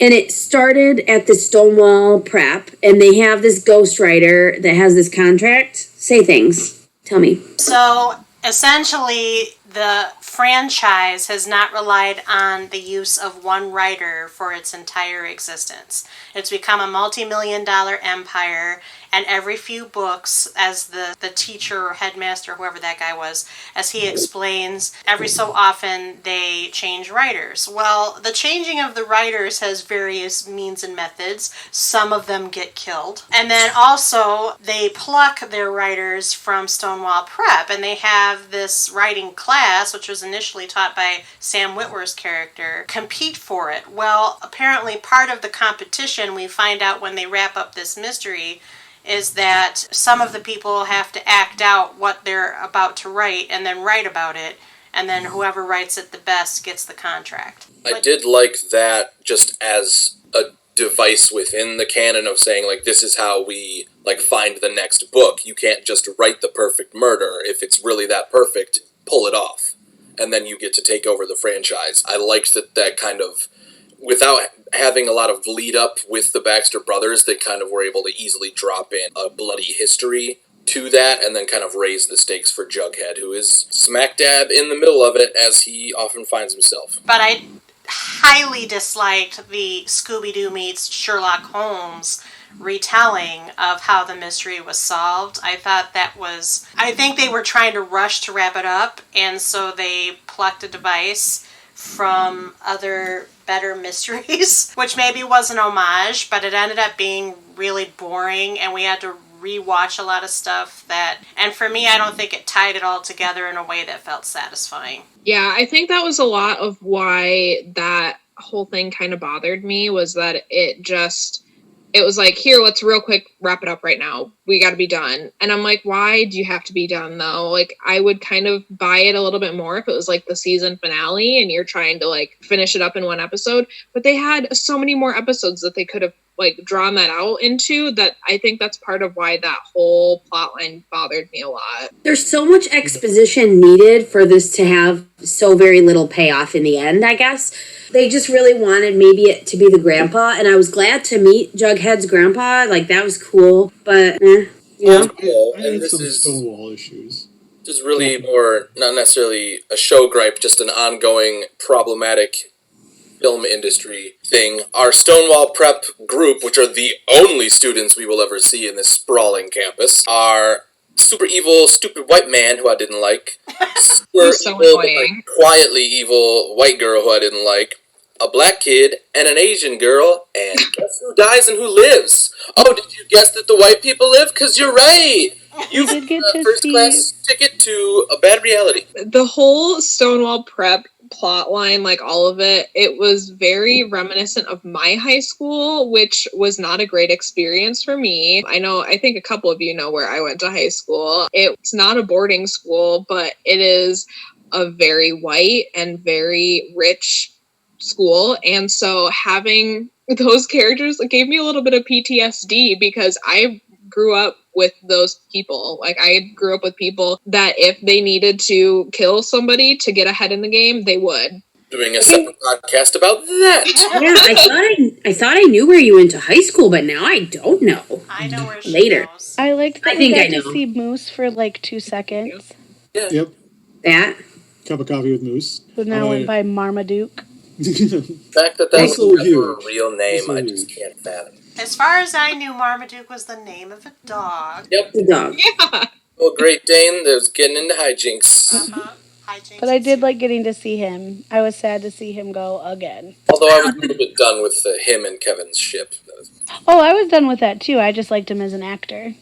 And it started at the Stonewall Prep, and they have this ghostwriter that has this contract. Say things. Tell me. So, essentially, the franchise has not relied on the use of one writer for its entire existence. It's become a multi-million-dollar empire, and every few books, as the teacher or headmaster, whoever that guy was, as he explains, every so often they change writers. Well, the changing of the writers has various means and methods. Some of them get killed. And then also they pluck their writers from Stonewall Prep, and they have this writing class, which was initially taught by Sam Witwer's character, compete for it. Well, apparently part of the competition, we find out when they wrap up this mystery, is that some of the people have to act out what they're about to write and then write about it, and then whoever writes it the best gets the contract. I did like that just as a device within the canon of saying, this is how we, find the next book. You can't just write the perfect murder. If it's really that perfect, pull it off. And then you get to take over the franchise. I liked that kind of, without having a lot of lead up with the Baxter Brothers, they kind of were able to easily drop in a bloody history to that and then kind of raise the stakes for Jughead, who is smack dab in the middle of it, as he often finds himself. But I highly disliked the Scooby-Doo meets Sherlock Holmes retelling of how the mystery was solved. I think they were trying to rush to wrap it up, and so they plucked a device from other better mysteries, which maybe was an homage, but it ended up being really boring, and we had to rewatch a lot of stuff and for me, I don't think it tied it all together in a way that felt satisfying. Yeah, I think that was a lot of why that whole thing kind of bothered me, was that it was like, here, let's real quick wrap it up right now. We got to be done. And I'm like, why do you have to be done, though? I would kind of buy it a little bit more if it was the season finale and you're trying to finish it up in one episode. But they had so many more episodes that they could have drawn that out into, that I think that's part of why that whole plotline bothered me a lot. There's so much exposition needed for this to have so very little payoff in the end, I guess. They just really wanted maybe it to be the grandpa, and I was glad to meet Jughead's grandpa. That was cool, but I and had this some is Stonewall issues. just really more, not necessarily a show gripe, just an ongoing problematic film industry thing. Our Stonewall Prep group, which are the only students we will ever see in this sprawling campus, are super evil, stupid white man who I didn't like, super He's so evil, but, annoying. like, quietly evil white girl who I didn't like, a black kid, and an Asian girl, and guess who dies and who lives? Oh, did you guess that the white people live? 'Cause you're right! You did get to first see- class ticket to a bad reality. The whole Stonewall Prep plot line, like all of it, it was very reminiscent of my high school, which was not a great experience for me. I think a couple of you know where I went to high school. It's not a boarding school, but it is a very white and very rich school. And so having those characters gave me a little bit of PTSD because I grew up with those people. Like, I grew up with people that if they needed to kill somebody to get ahead in the game, they would. Doing a separate podcast about that. Yeah, I thought I knew where you went to high school, but now I don't know. I know where she Later. goes. I liked that I we think I got to know. see Moose for like 2 seconds. Yep. That. Cup of coffee with Moose. Who now Oh, went yeah. by Marmaduke. The fact that That's so was never huge. a real name, That's so I just huge. can't fathom. As far as I knew, Marmaduke was the name of a dog. Yep. The dog. Yeah. Well, Great Dane that was getting into hijinks. Hijinks But I did ensued. like getting to see him. I was sad to see him go again. Although I was a little bit done with him and Kevin's ship. Oh, I was done with that too. I just liked him as an actor.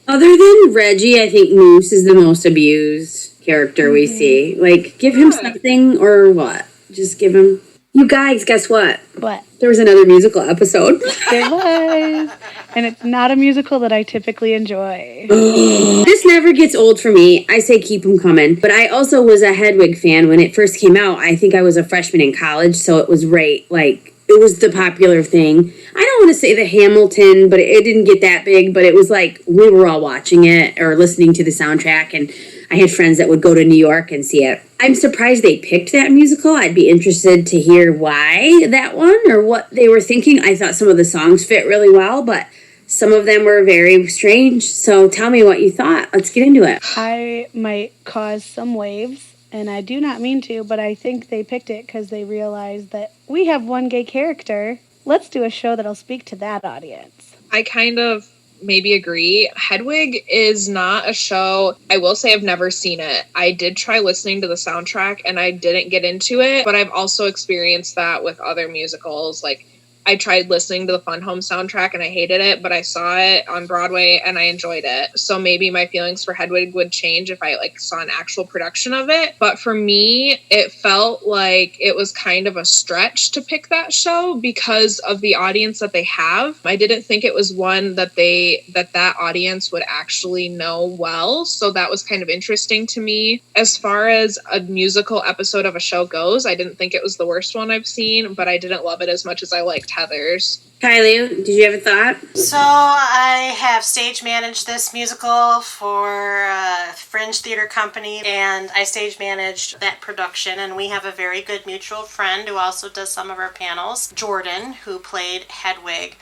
Other than Reggie, I think Moose is the most abused character we see. Like, give him something or what? Just give him... You guys, guess what? But There was another musical episode. there was. And it's not a musical that I typically enjoy. This never gets old for me. I say keep them coming. But I also was a Hedwig fan when it first came out. I think I was a freshman in college, so it was right. Like, it was the popular thing. I don't want to say the Hamilton, but it didn't get that big. But it was like we were all watching it or listening to the soundtrack, and I had friends that would go to New York and see it. I'm surprised they picked that musical. I'd be interested to hear why that one or what they were thinking. I thought some of the songs fit really well, but some of them were very strange. So tell me what you thought. Let's get into it. I might cause some waves, and I do not mean to, but I think they picked it because they realized that we have one gay character. Let's do a show that'll speak to that audience. I kind of maybe agree. Hedwig is not a show. I will say I've never seen it. I did try listening to the soundtrack and I didn't get into it, but I've also experienced that with other musicals. Like, I tried listening to the Fun Home soundtrack and I hated it, but I saw it on Broadway and I enjoyed it. So maybe my feelings for Hedwig would change if I saw an actual production of it. But for me, it felt like it was kind of a stretch to pick that show because of the audience that they have. I didn't think it was one that that audience would actually know well. So that was kind of interesting to me. As far as a musical episode of a show goes, I didn't think it was the worst one I've seen, but I didn't love it as much as I liked Heather's. Kylie, did you have a thought? So I have stage managed this musical for a Fringe Theater Company, and I stage managed that production, and we have a very good mutual friend who also does some of our panels, Jordan, who played Hedwig.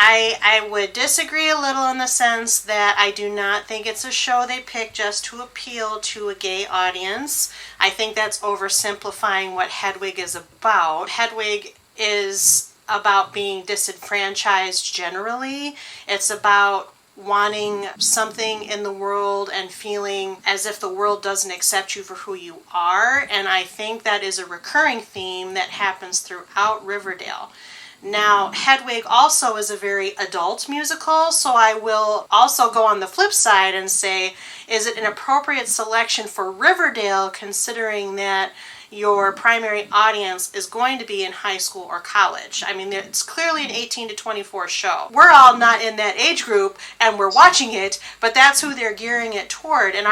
I would disagree a little in the sense that I do not think it's a show they picked just to appeal to a gay audience. I think that's oversimplifying what Hedwig is about. Hedwig is about being disenfranchised generally. It's about wanting something in the world and feeling as if the world doesn't accept you for who you are. And I think that is a recurring theme that happens throughout Riverdale. Now, Hedwig also is a very adult musical, so I will also go on the flip side and say, is it an appropriate selection for Riverdale considering that your primary audience is going to be in high school or college? I mean, it's clearly an 18 to 24 show. We're all not in that age group and we're watching it, but that's who they're gearing it toward. And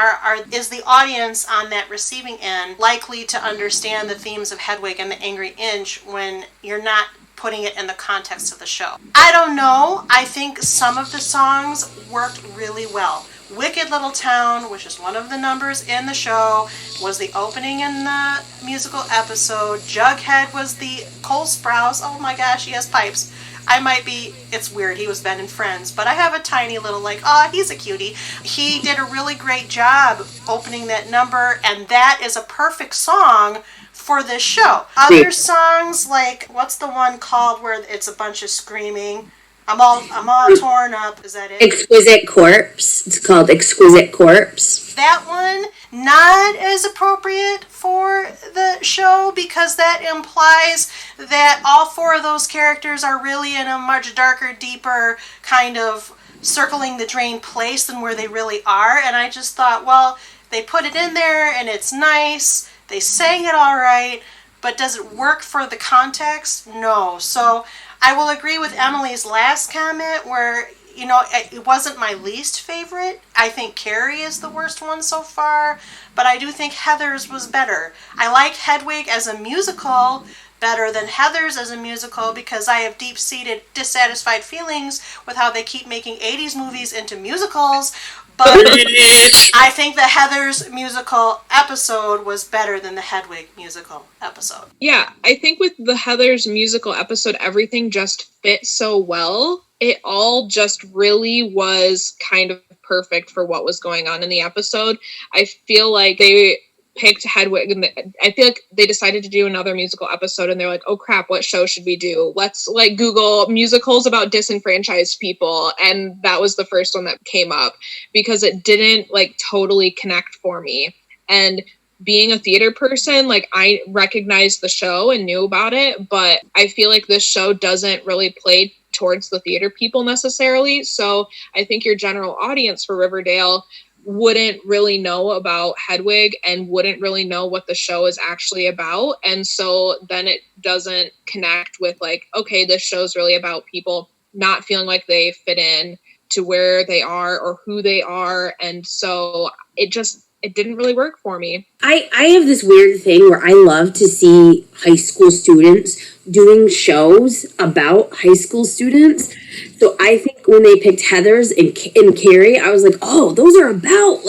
is the audience on that receiving end likely to understand the themes of Hedwig and the Angry Inch when you're not putting it in the context of the show? I don't know. I think some of the songs worked really well. Wicked Little Town, which is one of the numbers in the show, was the opening in the musical episode. Jughead was the Cole Sprouse. Oh my gosh, he has pipes. it's weird, he was Ben and Friends, but I have a tiny little he's a cutie. He did a really great job opening that number, and that is a perfect song for this show. Other songs, like, what's the one called where it's a bunch of screaming? I'm all torn up. Is that it? Exquisite Corpse. It's called Exquisite Corpse. That one, not as appropriate for the show because that implies that all four of those characters are really in a much darker, deeper kind of circling the drain place than where they really are. And I just thought, well, they put it in there and it's nice. They sang it all right, but does it work for the context? No. So I will agree with Emily's last comment where, it wasn't my least favorite. I think Carrie is the worst one so far, but I do think Heather's was better. I like Hedwig as a musical better than Heather's as a musical because I have deep-seated dissatisfied feelings with how they keep making 80s movies into musicals, but I think the Heather's musical episode was better than the Hedwig musical episode. Yeah, I think with the Heather's musical episode, everything just fit so well. It all just really was kind of perfect for what was going on in the episode. I feel like they picked Hedwig, and I feel like they decided to do another musical episode, and they're like, oh crap, what show should we do? Let's Google musicals about disenfranchised people, and that was the first one that came up because it didn't totally connect for me. And being a theater person, I recognized the show and knew about it, but I feel like this show doesn't really play towards the theater people necessarily. So I think your general audience for Riverdale wouldn't really know about Hedwig and wouldn't really know what the show is actually about. And so then it doesn't connect with okay, this show's really about people not feeling like they fit in to where they are or who they are. And so it didn't really work for me. I have this weird thing where I love to see high school students doing shows about high school students. So I think when they picked Heather's and Carrie, I was like, oh, those are about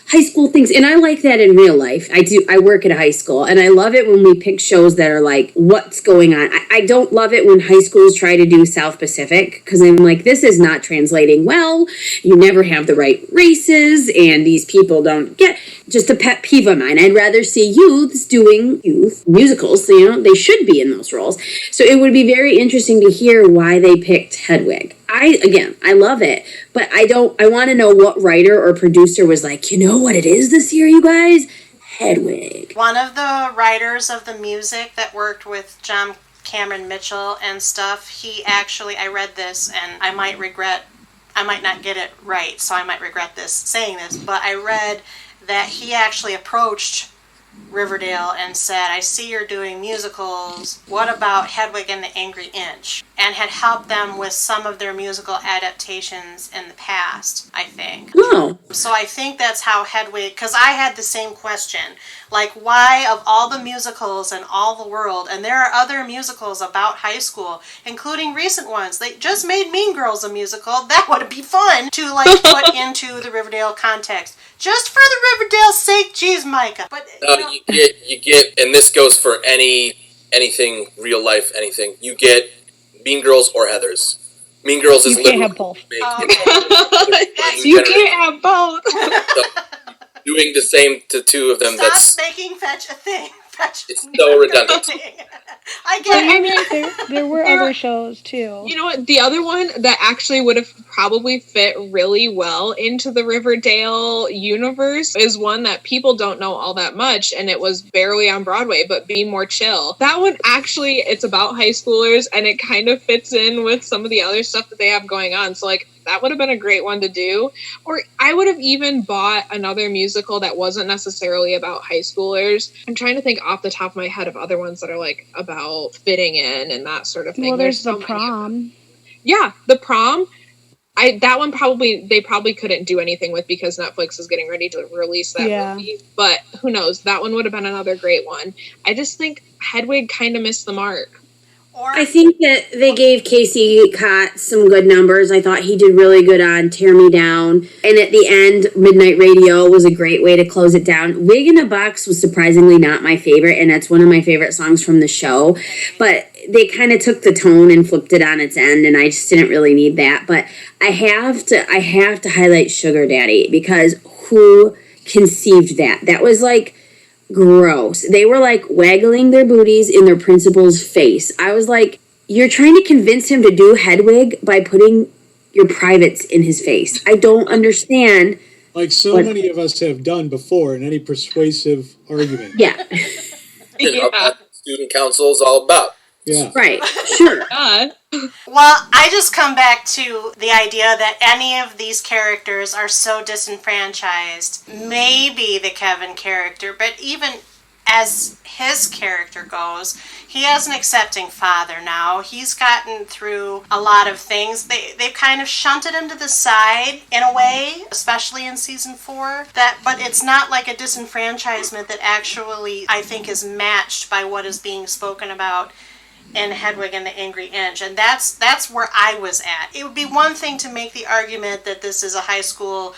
high school things. And I like that in real life. I work at a high school, and I love it when we pick shows that are what's going on. I don't love it when high schools try to do South Pacific, because I'm like, this is not translating well. You never have the right races, and these people don't get, just a pet peeve of mine. I'd rather see youths doing youth musicals. So, they should be in those roles. So it would be very interesting to hear why they picked Hedwig. I love it, but I want to know what writer or producer was like, you know what it is this year, you guys? Hedwig. One of the writers of the music that worked with John Cameron Mitchell and stuff, I read this, and I might not get it right, so I might regret saying this, but I read that he actually approached Riverdale and said, I see you're doing musicals, what about Hedwig and the Angry Inch? And had helped them with some of their musical adaptations in the past, I think. Oh. So I think that's how Hedwig, because I had the same question, why of all the musicals in all the world, and there are other musicals about high school, including recent ones, they just made Mean Girls a musical, that would be fun to put into the Riverdale context. Just for the Riverdale sake, geez, Micah. But you get, and this goes for anything real life, anything. You get Mean Girls or Heather's. Mean Girls is literally have both. You can't have both. So, doing the same to two of them. Stop making fetch a thing. It's so redundant. I get it. There were other shows too. You know what? The other one that actually would have probably fit really well into the Riverdale universe is one that people don't know all that much, and it was barely on Broadway, but Be More Chill. That one actually, it's about high schoolers, and it kind of fits in with some of the other stuff that they have going on. So that would have been a great one to do. Or I would have even bought another musical that wasn't necessarily about high schoolers. I'm trying to think off the top of my head of other ones that are about fitting in and that sort of thing. Well, there's The Prom. Yeah, The Prom. That one they probably couldn't do anything with because Netflix is getting ready to release that movie. But who knows? That one would have been another great one. I just think Hedwig kind of missed the mark. I think that they gave Casey Cott some good numbers. I thought he did really good on Tear Me Down. And at the end, Midnight Radio was a great way to close it down. Wig in a Box was surprisingly not my favorite, and it's one of my favorite songs from the show. But they kind of took the tone and flipped it on its end, and I just didn't really need that. But I have to highlight Sugar Daddy, because who conceived that? That was like gross. They were like waggling their booties in their principal's face. I was like, you're trying to convince him to do Hedwig by putting your privates in his face. I don't understand. Like so many of us have done before in any persuasive argument. Yeah. What student council is all about. Yeah. Right. Sure. Well, I just come back to the idea that any of these characters are so disenfranchised. Maybe the Kevin character, but even as his character goes, he has an accepting father now. He's gotten through a lot of things. They've kind of shunted him to the side in a way, especially in season 4. But it's not like a disenfranchisement that actually, I think, is matched by what is being spoken about in Hedwig and the Angry Inch, and that's where I was at. It would be one thing to make the argument that this is a high school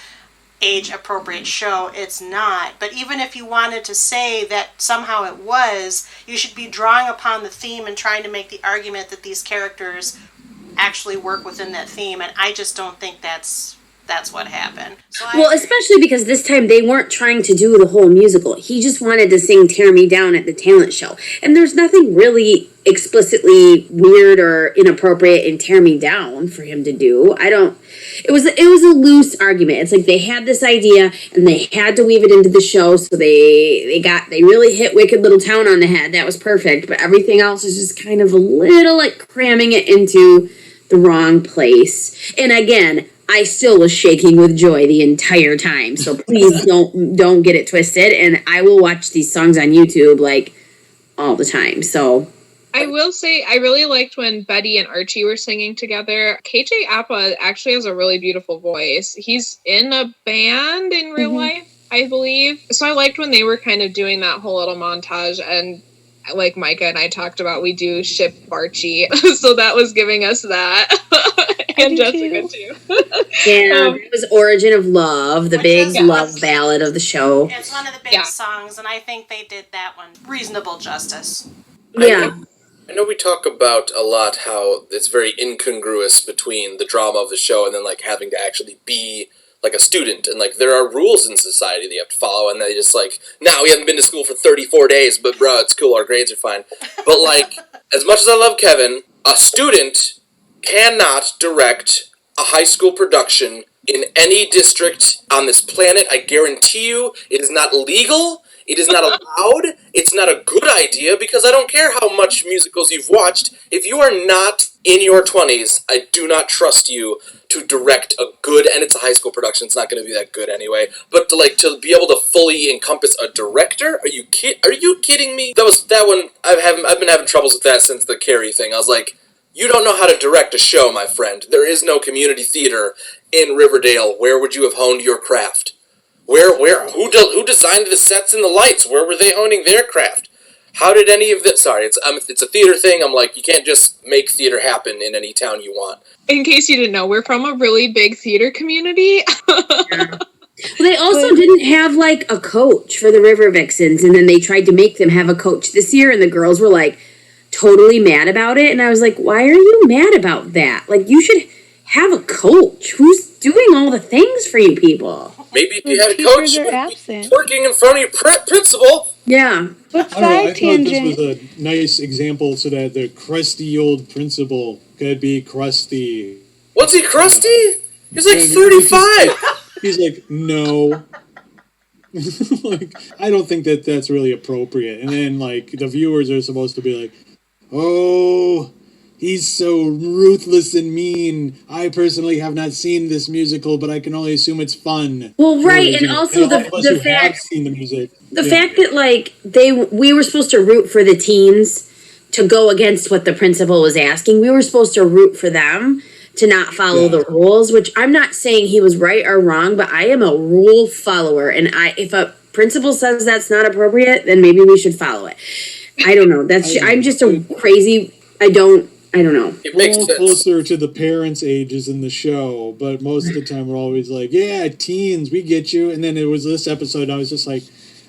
age appropriate show. It's not. But even if you wanted to say that somehow it was, you should be drawing upon the theme and trying to make the argument that these characters actually work within that theme, and I just don't think that's what happened. So well, especially because this time they weren't trying to do the whole musical. He just wanted to sing Tear Me Down at the talent show. And there's nothing really explicitly weird or inappropriate in Tear Me Down for him to do. It was a loose argument. It's like they had this idea and they had to weave it into the show, so they really hit Wicked Little Town on the head. That was perfect. But everything else is just kind of a little like cramming it into the wrong place. And again, I still was shaking with joy the entire time, so please don't get it twisted. And I will watch these songs on YouTube like all the time. So I will say I really liked when Betty and Archie were singing together. KJ Apa actually has a really beautiful voice. He's in a band in real life, I believe. So I liked when they were kind of doing that whole little montage, and like Micah and I talked about, we do ship Archie, so that was giving us that. And Jessica too. Yeah, it was Origin of Love, the big love ballad of the show. It's one of the big songs, and I think they did that one reasonable justice. Yeah. I know we talk about a lot how it's very incongruous between the drama of the show and then like having to actually be like a student, and like there are rules in society that you have to follow, and they just like, now we haven't been to school for 34 days, but bro, it's cool, our grades are fine. But like, as much as I love Kevin, a student cannot direct a high school production in any district on this planet. I guarantee you it is not legal, it is not allowed, it's not a good idea, because I don't care how much musicals you've watched, if you are not in your 20s, I do not trust you to direct a good, and it's a high school production, it's not going to be that good anyway, but to be able to fully encompass a director, are you kidding me? That one, I've been having troubles with that since the Carrie thing. I was like, you don't know how to direct a show, my friend. There is no community theater in Riverdale. Where would you have honed your craft? Who designed the sets and the lights? Where were they honing their craft? How did any of this... Sorry, it's a theater thing. I'm like, you can't just make theater happen in any town you want. In case you didn't know, we're from a really big theater community. Well, they also didn't have, like, a coach for the River Vixens, and then they tried to make them have a coach this year, and the girls were, like, totally mad about it, and I was like, why are you mad about that? Like, you should have a coach. Who's doing all the things for you people? Maybe if you had a coach, you would be working in front of your principal. Yeah. But I thought this was a nice example so that the crusty old principal could be crusty. What's he crusty? He's like 35. He's like, no. Like, I don't think that's really appropriate. And then, like, the viewers are supposed to be like, oh, he's so ruthless and mean. I personally have not seen this musical, but I can only assume it's fun. Well, right, and also the fact seen the music. The fact that like we were supposed to root for the teens to go against what the principal was asking. We were supposed to root for them to not follow the rules, which I'm not saying he was right or wrong, but I am a rule follower, and if a principal says that's not appropriate, then maybe we should follow it. I don't know. I'm just a crazy I don't know. It We're makes all sense. closer to the parents' ages in the show, but most of the time we're always like, yeah, teens, we get you. And then it was this episode, I was just like,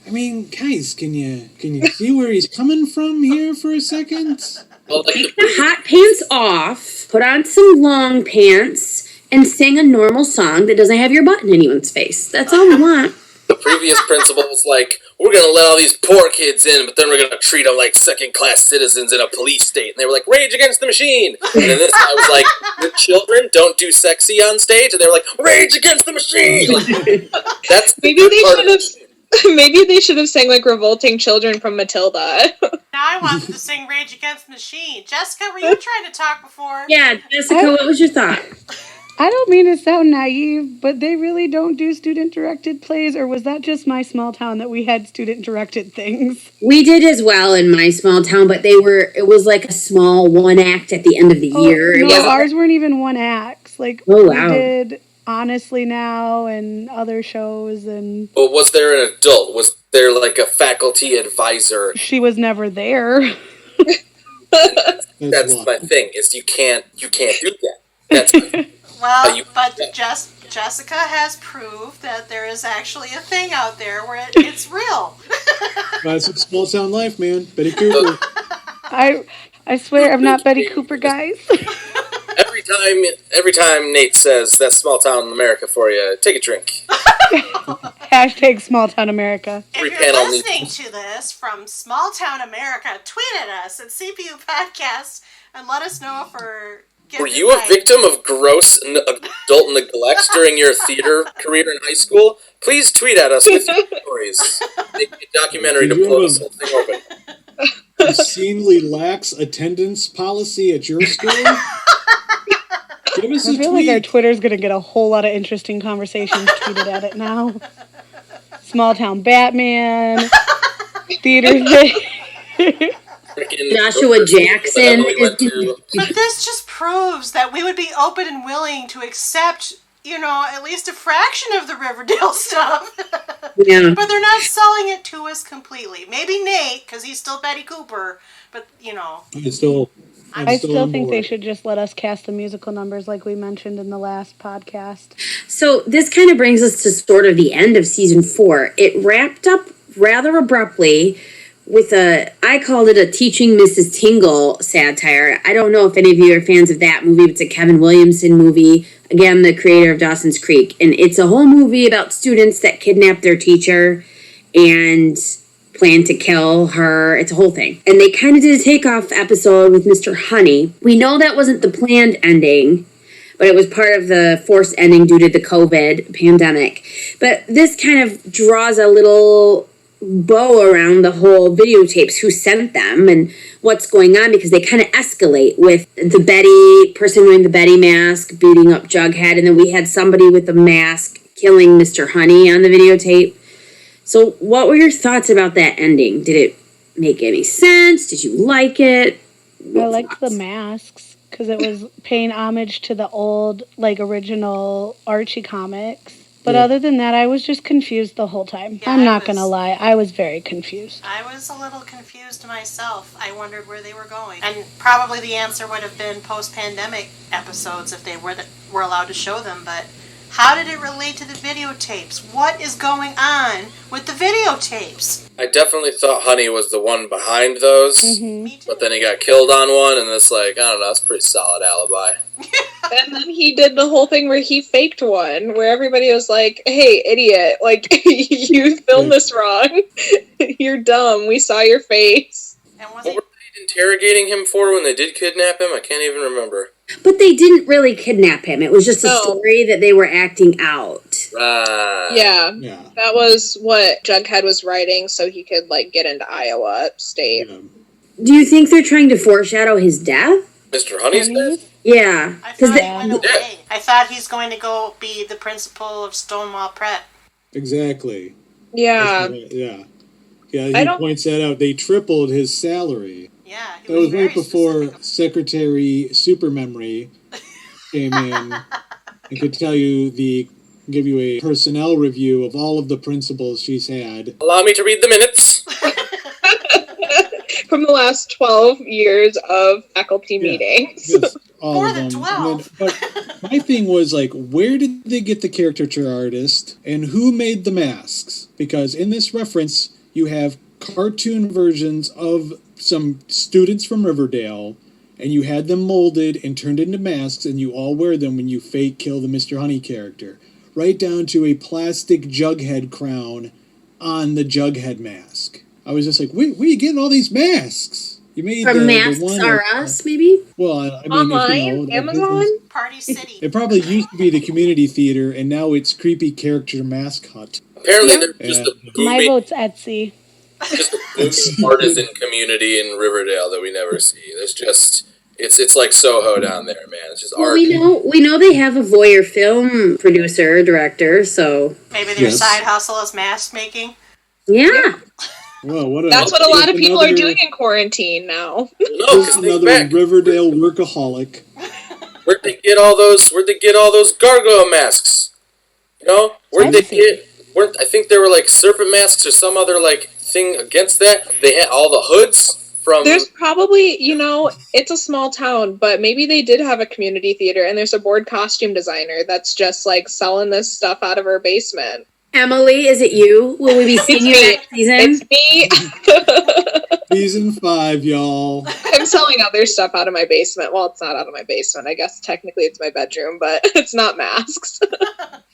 I mean, guys, can you see where he's coming from here for a second? Well, like Take the hot pants off, put on some long pants, and sing a normal song that doesn't have your butt in anyone's face. That's all we want. the previous principal was like, we're going to let all these poor kids in, but then we're going to treat them like second-class citizens in a police state. And they were like, Rage Against the Machine! And then this guy was like, the children don't do sexy on stage. And they were like, Rage Against the Machine! Like, that's Maybe they should have sang like Revolting Children from Matilda. Now I want them to sing Rage Against the Machine. Jessica, were you trying to talk before? Yeah, Jessica, what was your thought? I don't mean to sound naive, but they really don't do student-directed plays, or was that just my small town that we had student-directed things? We did as well in my small town, but it was like a small one act at the end of the year. No, ours weren't even one acts. Like, Oh, wow. we did Honestly Now and other shows, and Well, was there an adult? Was there like a faculty advisor? she was never there. That's my thing, is you can't do that. That's my thing. Well, but Jessica has proved that there is actually a thing out there where it's real. That's small town life, man. Betty Cooper. I swear I'm not Betty Cooper, guys. Every time Nate says that's small town America for you, take a drink. Hashtag small town America. If you're listening to this from small town America, tweet at us at CPU Podcast and let us know if we're getting Were you a victim of gross adult neglect during your theater career in high school? Please tweet at us with your stories. Make a documentary to blow this whole thing open. Obscenely lax attendance policy at your school? Give us I feel like our Twitter's going to get a whole lot of interesting conversations tweeted at it now. Small town Batman, theater thing. Joshua Jackson. But this just proves that we would be open and willing to accept, at least a fraction of the Riverdale stuff. Yeah. But they're not selling it to us completely. Maybe Nate, because he's still Betty Cooper, but, I still think they should just let us cast the musical numbers like we mentioned in the last podcast. So this kind of brings us to sort of the end of season 4. It wrapped up rather abruptly with I called it a Teaching Mrs. Tingle satire. I don't know if any of you are fans of that movie. It's a Kevin Williamson movie. Again, the creator of Dawson's Creek. And it's a whole movie about students that kidnap their teacher and plan to kill her. It's a whole thing. And they kind of did a takeoff episode with Mr. Honey. We know that wasn't the planned ending, but it was part of the forced ending due to the COVID pandemic. But this kind of draws a little bow around the whole videotapes, who sent them and what's going on, because they kind of escalate with the person wearing the Betty mask beating up Jughead, and then we had somebody with a mask killing Mr. Honey on the videotape. So what were your thoughts about that ending? Did it make any sense? Did you like it? I liked the masks because it was paying homage to the old, original Archie comics. But other than that, I was just confused the whole time. Yeah, I'm not going to lie. I was very confused. I was a little confused myself. I wondered where they were going. And probably the answer would have been post-pandemic episodes if they were allowed to show them. But how did it relate to the videotapes? What is going on with the videotapes? I definitely thought Honey was the one behind those. Mm-hmm. Me too. But then he got killed on one, and it's like, I don't know, it's a pretty solid alibi. And then he did the whole thing where he faked one, where everybody was like, hey, idiot, you filmed this wrong. You're dumb. We saw your face. And was What it? were they interrogating him for when they did kidnap him? I can't even remember. But they didn't really kidnap him. It was just a story that they were acting out. Right. Yeah. Yeah. That was what Jughead was writing so he could, get into Iowa upstate. Yeah. Do you think they're trying to foreshadow his death? Mr. Honey's death? Yeah. I 'Cause thought he went away. I thought he's going to go be the principal of Stonewall Prep. Exactly. Yeah. Yeah. Yeah, he points that out. They tripled his salary. Yeah, he That was very right before specific. Secretary Supermemory came in and could give you a personnel review of all of the principals she's had. Allow me to read the minutes. from the last 12 years of faculty meetings. Yes, all More of than them. 12. But my thing was, like, where did they get the caricature artist, and who made the masks? Because in this reference, you have cartoon versions of some students from Riverdale, and you had them molded and turned into masks, and you all wear them when you fake kill the Mr. Honey character. Right down to a plastic Jughead crown on the Jughead mask. I was just like, where are you getting all these masks? You made From the Masks one Are that- Us, maybe? Well, I mean, Online? Amazon? Party City. It probably used to be the community theater, and now it's Creepy Character Mask Hut. Apparently, there's just a My booming, vote's Etsy. partisan community in Riverdale that we never see. There's just it's like Soho down there, man. It's just Well, art. we know they have a voyeur film producer, director, so Maybe their Yes. side hustle is mask making. yeah. Well, what That's what a lot of people are another- doing in quarantine now. No, because think Another back. Riverdale workaholic. Where'd they get all those gargoyle masks? You know, where'd they get? I think there were like serpent masks or some other like thing against that. They had all the hoods from. There's probably, it's a small town, but maybe they did have a community theater, and there's a board costume designer that's just like selling this stuff out of her basement. Emily, is it you? Will we be seeing you next season? It's me. Season 5, y'all. I'm selling other stuff out of my basement. Well, it's not out of my basement. I guess technically it's my bedroom, but it's not masks.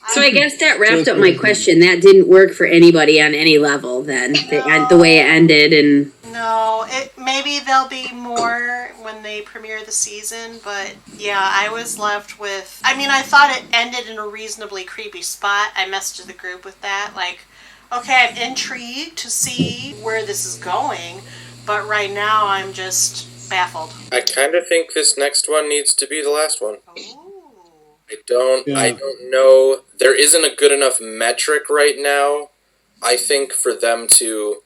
So I guess that wrapped up my question. That didn't work for anybody on any level then, the way it ended. And No, maybe there'll be more when they premiere the season, but yeah, I was left with. I mean, I thought it ended in a reasonably creepy spot. I messaged the group with that, like, okay, I'm intrigued to see where this is going, but right now I'm just baffled. I kind of think this next one needs to be the last one. Ooh. I don't know. There isn't a good enough metric right now, I think, for them to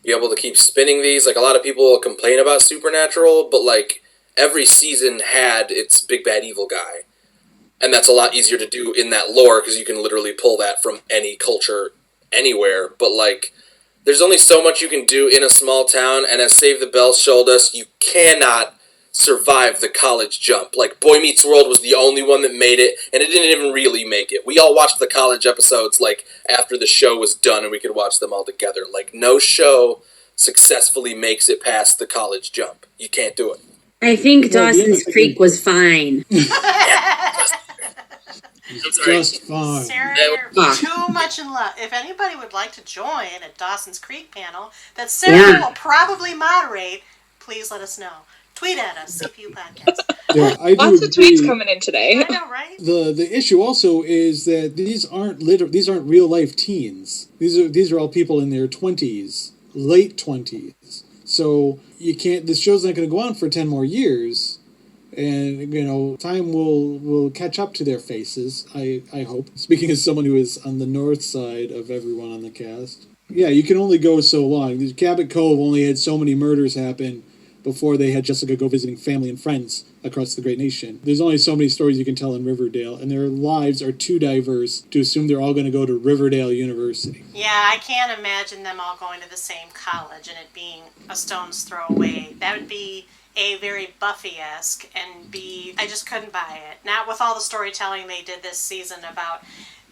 be able to keep spinning these. Like, a lot of people will complain about Supernatural, but, like, every season had its big bad evil guy. And that's a lot easier to do in that lore, because you can literally pull that from any culture anywhere. But, like, there's only so much you can do in a small town, and as Save the Bell showed us, you cannot survive the college jump. Like, Boy Meets World was the only one that made it, and it didn't even really make it. We all watched the college episodes, like, after the show was done, and we could watch them all together. Like, no show successfully makes it past the college jump. You can't do it. I think Dawson's Creek was fine. Just fine. Sarah, you're too much in love. If anybody would like to join a Dawson's Creek panel that Sarah will probably moderate, please let us know. Tweet at us, CPU Podcast. Yeah, I do Lots of agree. tweets coming in today. I know, right? The issue also is that these aren't real life teens. These are all people in their 20s, late 20s. So you can't. This show's not going to go on for 10 more years, and time will catch up to their faces. I hope. Speaking as someone who is on the north side of everyone on the cast, yeah, you can only go so long. Cabot Cove only had so many murders happen before they had Jessica go visiting family and friends across the great nation. There's only so many stories you can tell in Riverdale, and their lives are too diverse to assume they're all going to go to Riverdale University. Yeah, I can't imagine them all going to the same college and it being a stone's throw away. That would be A, very Buffy-esque, and B, I just couldn't buy it. Not with all the storytelling they did this season about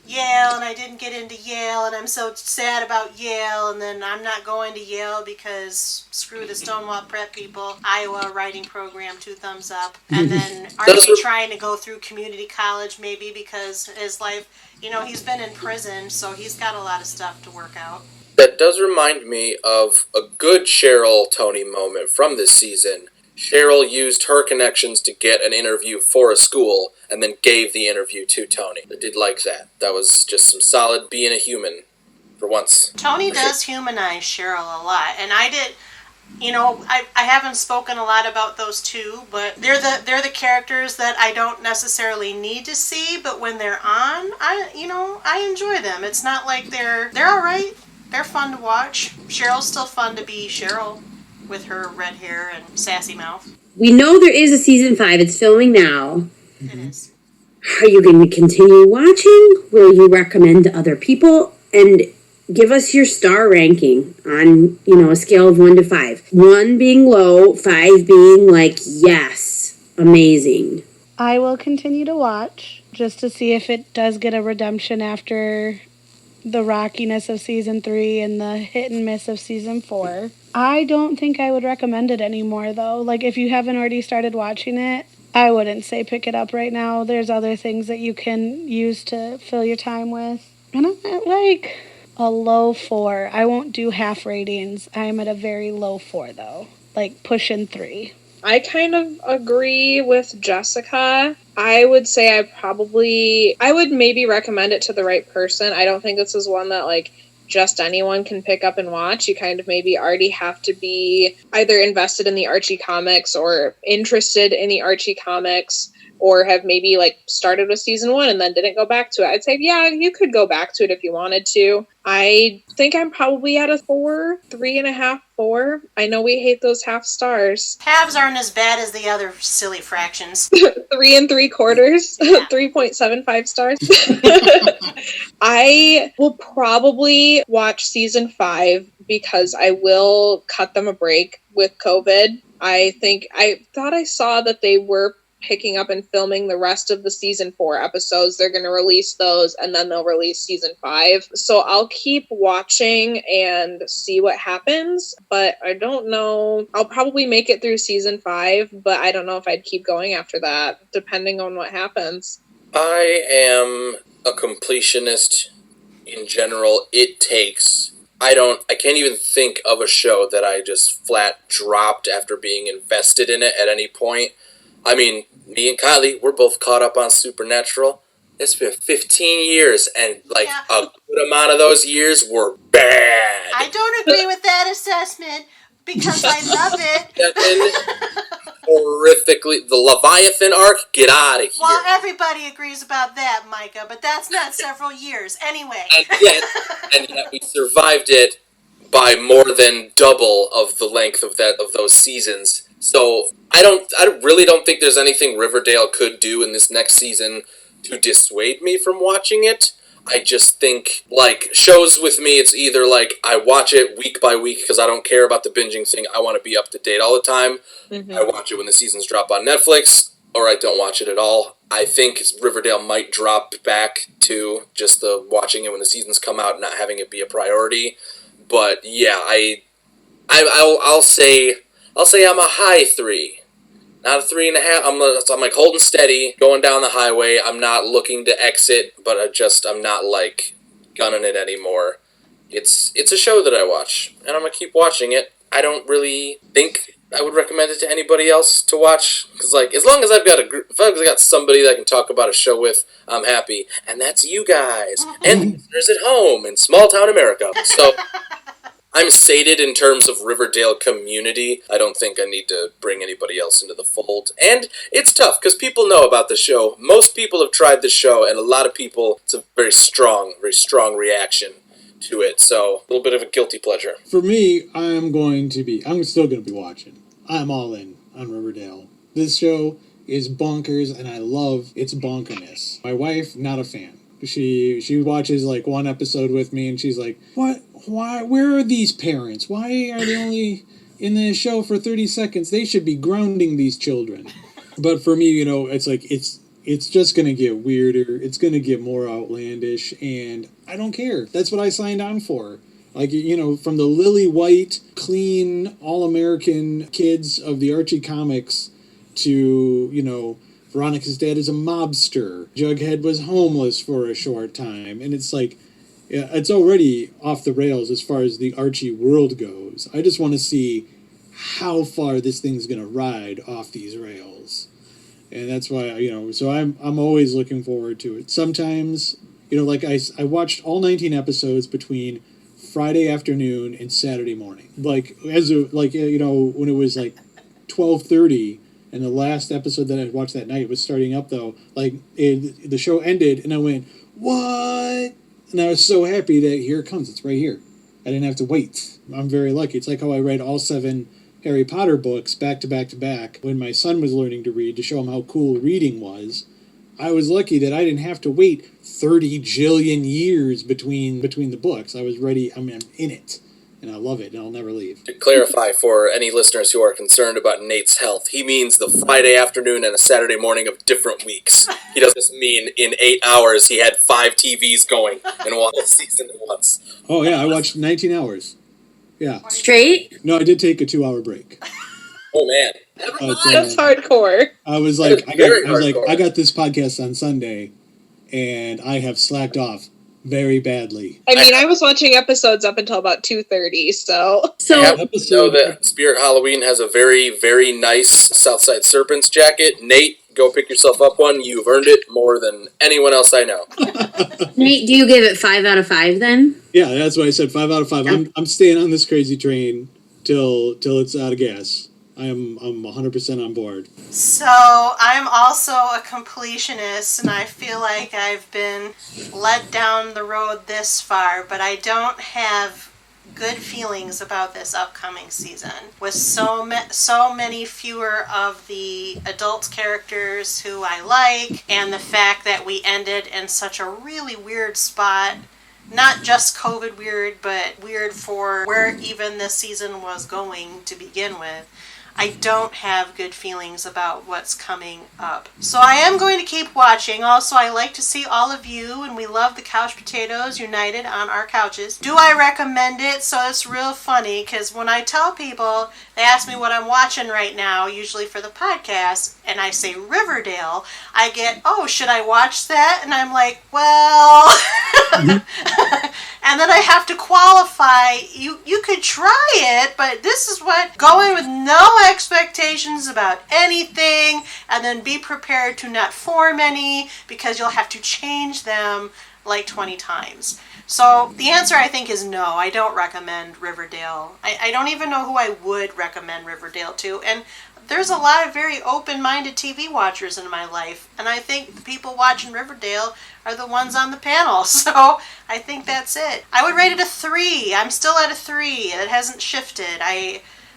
Yale, and I didn't get into Yale, and I'm so sad about Yale, and then I'm not going to Yale because screw the Stonewall Prep people, Iowa writing program, 2 thumbs up, and then Archie trying to go through community college maybe because his life, he's been in prison, so he's got a lot of stuff to work out. That does remind me of a good Cheryl Tony moment from this season. Cheryl used her connections to get an interview for a school and then gave the interview to Tony. I did like that. That was just some solid being a human for once. Tony does humanize Cheryl a lot, and I did. I haven't spoken a lot about those two, but they're the characters that I don't necessarily need to see, but when they're on, I enjoy them. It's not like they're all right. They're fun to watch. Cheryl's still fun to be Cheryl with her red hair and sassy mouth. We know there is a season 5. It's filming now. It is. Are you going to continue watching? Will you recommend to other people? And give us your star ranking on, a scale of 1 to 5. 1 being low, 5 being like, yes, amazing. I will continue to watch just to see if it does get a redemption after the rockiness of season 3 and the hit and miss of season 4. I don't think I would recommend it anymore, though. Like, if you haven't already started watching it, I wouldn't say pick it up right now. There's other things that you can use to fill your time with. And I'm at like a low 4. I won't do half ratings. I'm at a very low 4, though. Like, pushing 3. I kind of agree with Jessica. I would say I would maybe recommend it to the right person. I don't think this is one that, like, just anyone can pick up and watch. You kind of maybe already have to be either invested in the Archie comics or interested in the Archie comics, or have maybe like started with season 1 and then didn't go back to it. I'd say, yeah, you could go back to it if you wanted to. I think I'm probably at a 4, 3.5, 4. I know we hate those half stars. Halves aren't as bad as the other silly fractions. 3 3/4, 3.75 stars. I will probably watch season 5 because I will cut them a break with COVID. I thought I saw that they were picking up and filming the rest of the season 4 episodes. They're going to release those and then they'll release season 5. So I'll keep watching and see what happens, but I don't know. I'll probably make it through season 5, but I don't know if I'd keep going after that, depending on what happens. I am a completionist in general. It takes... I can't even think of a show that I just flat dropped after being invested in it at any point. I mean, me and Kylie, we're both caught up on Supernatural. It's been 15 years, and a good amount of those years were bad. I don't agree with that assessment because I love it. Horrifically, the Leviathan arc, get out of here. Well, everybody agrees about that, Micah, but that's not several years. Anyway. And yet we survived it by more than double of the length of those seasons. So I really don't think there's anything Riverdale could do in this next season to dissuade me from watching it. I just think, shows with me, it's either I watch it week by week because I don't care about the binging thing. I want to be up to date all the time. Mm-hmm. I watch it when the seasons drop on Netflix, or I don't watch it at all. I think Riverdale might drop back to just the watching it when the seasons come out and not having it be a priority. But yeah, I'll say I'm a high 3. Not a 3.5. I'm holding steady, going down the highway. I'm not looking to exit, but I'm not gunning it anymore. It's a show that I watch, and I'm gonna keep watching it. I don't really think I would recommend it to anybody else to watch, because as long as I've got somebody that I can talk about a show with, I'm happy, and that's you guys and listeners at home in small town America. So. I'm sated in terms of Riverdale community. I don't think I need to bring anybody else into the fold. And it's tough, because people know about the show. Most people have tried the show, and a lot of people, it's a very strong reaction to it. So, a little bit of a guilty pleasure. For me, I'm still going to be watching. I'm all in on Riverdale. This show is bonkers, and I love its bonkerness. My wife, not a fan. She watches one episode with me, and she's like, "What? Why? Where are these parents? Why are they only in the show for 30 seconds? They should be grounding these children." But for me, it's just gonna get weirder. It's gonna get more outlandish, and I don't care. That's what I signed on for. From the lily white, clean, all-American kids of the Archie comics to Veronica's dad is a mobster. Jughead was homeless for a short time. And it's it's already off the rails as far as the Archie world goes. I just want to see how far this thing's going to ride off these rails. And that's why, so I'm always looking forward to it. Sometimes, I watched all 19 episodes between Friday afternoon and Saturday morning. When it was 12:30, and the last episode that I watched that night was starting up, though. The show ended, and I went, "What?" And I was so happy that here it comes. It's right here. I didn't have to wait. I'm very lucky. It's like how I read all 7 Harry Potter books back to back to back when my son was learning to read to show him how cool reading was. I was lucky that I didn't have to wait 30 jillion years between the books. I was ready. I'm in it, and I love it, and I'll never leave. To clarify for any listeners who are concerned about Nate's health, he means the Friday afternoon and a Saturday morning of different weeks. He doesn't just mean in 8 hours he had 5 TVs going and Wallace season at once. Oh, yeah, I watched 19 hours. Yeah. Straight? No, I did take a 2-hour break. Oh, man. That's hardcore. I was like, I hardcore. got this podcast on Sunday, and I have slacked off very badly. I mean, I was watching episodes up until about 2:30, so... I happen to know that Spirit Halloween has a very, very nice Southside Serpents jacket. Nate, go pick yourself up one. You've earned it more than anyone else I know. Nate, do you give it 5 out of 5 then? Yeah, that's why I said 5 out of 5. I'm staying on this crazy train till it's out of gas. I'm 100% on board. So I'm also a completionist, and I feel like I've been led down the road this far, but I don't have good feelings about this upcoming season. With so many fewer of the adult characters who I like, and the fact that we ended in such a really weird spot. Not just COVID weird, but weird for where even this season was going to begin with. I don't have good feelings about what's coming up. So I am going to keep watching. Also, I like to see all of you, and we love the Couch Potatoes united on our couches. Do I recommend it? So it's real funny, because when I tell people, they ask me what I'm watching right now, usually for the podcast, and I say Riverdale, I get, oh, should I watch that? And I'm like, well... And then I have to qualify, you could try it, but this is what, going with no expectations about anything, and then be prepared to not form any, because you'll have to change them like 20 times. So the answer, I think, is no. I don't recommend Riverdale. I don't even know who I would recommend Riverdale to, and there's a lot of very open-minded TV watchers in my life, and I think the people watching Riverdale are the ones on the panel, so I think that's it. I would rate it a 3. I'm still at a 3. It hasn't shifted.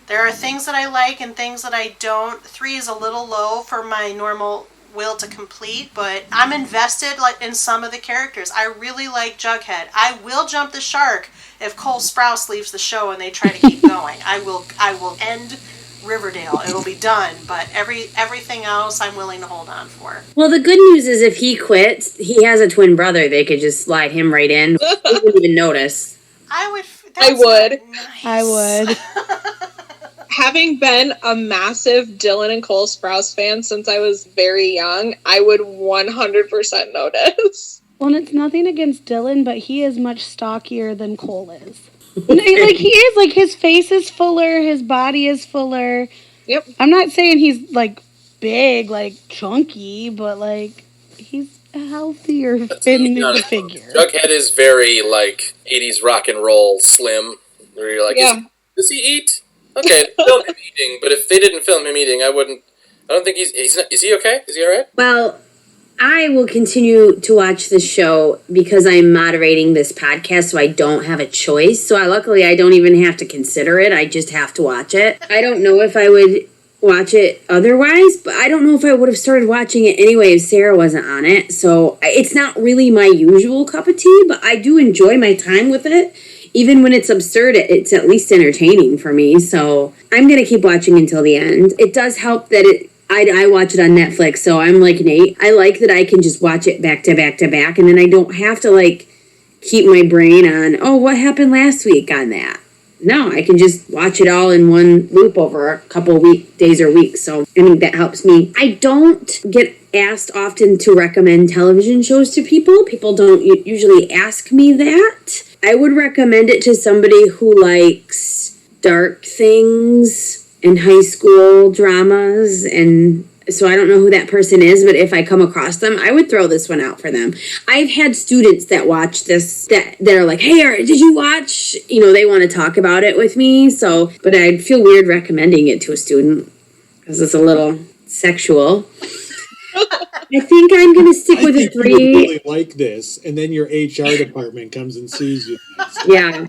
There are things that I like and things that I don't. 3 is a little low for my normal will to complete, but I'm invested in some of the characters. I really like Jughead. I will jump the shark if Cole Sprouse leaves the show and they try to keep going. I will end Riverdale. It'll be done, but everything else I'm willing to hold on for. Well, the good news is if he quits, he has a twin brother. They could just slide him right in. He wouldn't even notice. I would. Nice. I would. Having been a massive Dylan and Cole Sprouse fan since I was very young, I would 100% notice. Well, it's nothing against Dylan, but he is much stockier than Cole is. Like, he is, like, his face is fuller, his body is fuller. Yep. I'm not saying he's, like, big, like, chunky, but, like, he's a healthier figure. Jughead is very, like, 80s rock and roll slim, where you're like, yeah. Does he eat? Okay, film him eating, but if they didn't film him eating, I don't think he's not, is he okay? Is he alright? Well, I will continue to watch this show because I'm moderating this podcast, so I don't have a choice. So luckily, I don't even have to consider it. I just have to watch it. I don't know if I would watch it otherwise, but I don't know if I would have started watching it anyway if Sarah wasn't on it. So it's not really my usual cup of tea, but I do enjoy my time with it. Even when it's absurd, it's at least entertaining for me. So I'm going to keep watching until the end. It does help that I watch it on Netflix, so I'm like Nate. I like that I can just watch it back to back to back, and then I don't have to, like, keep my brain on, oh, what happened last week on that? No, I can just watch it all in one loop over a couple days or weeks, so I think that helps me. I don't get asked often to recommend television shows to people. People don't usually ask me that. I would recommend it to somebody who likes dark things and high school dramas, and so I don't know who that person is, but if I come across them, I would throw this one out for them. I've had students that watch this that are like, hey, did you watch? You know, they want to talk about it with me, but I'd feel weird recommending it to a student because it's a little sexual. I think I'm going to stick with a 3. You really like this, and then your HR department comes and sees you. Yeah.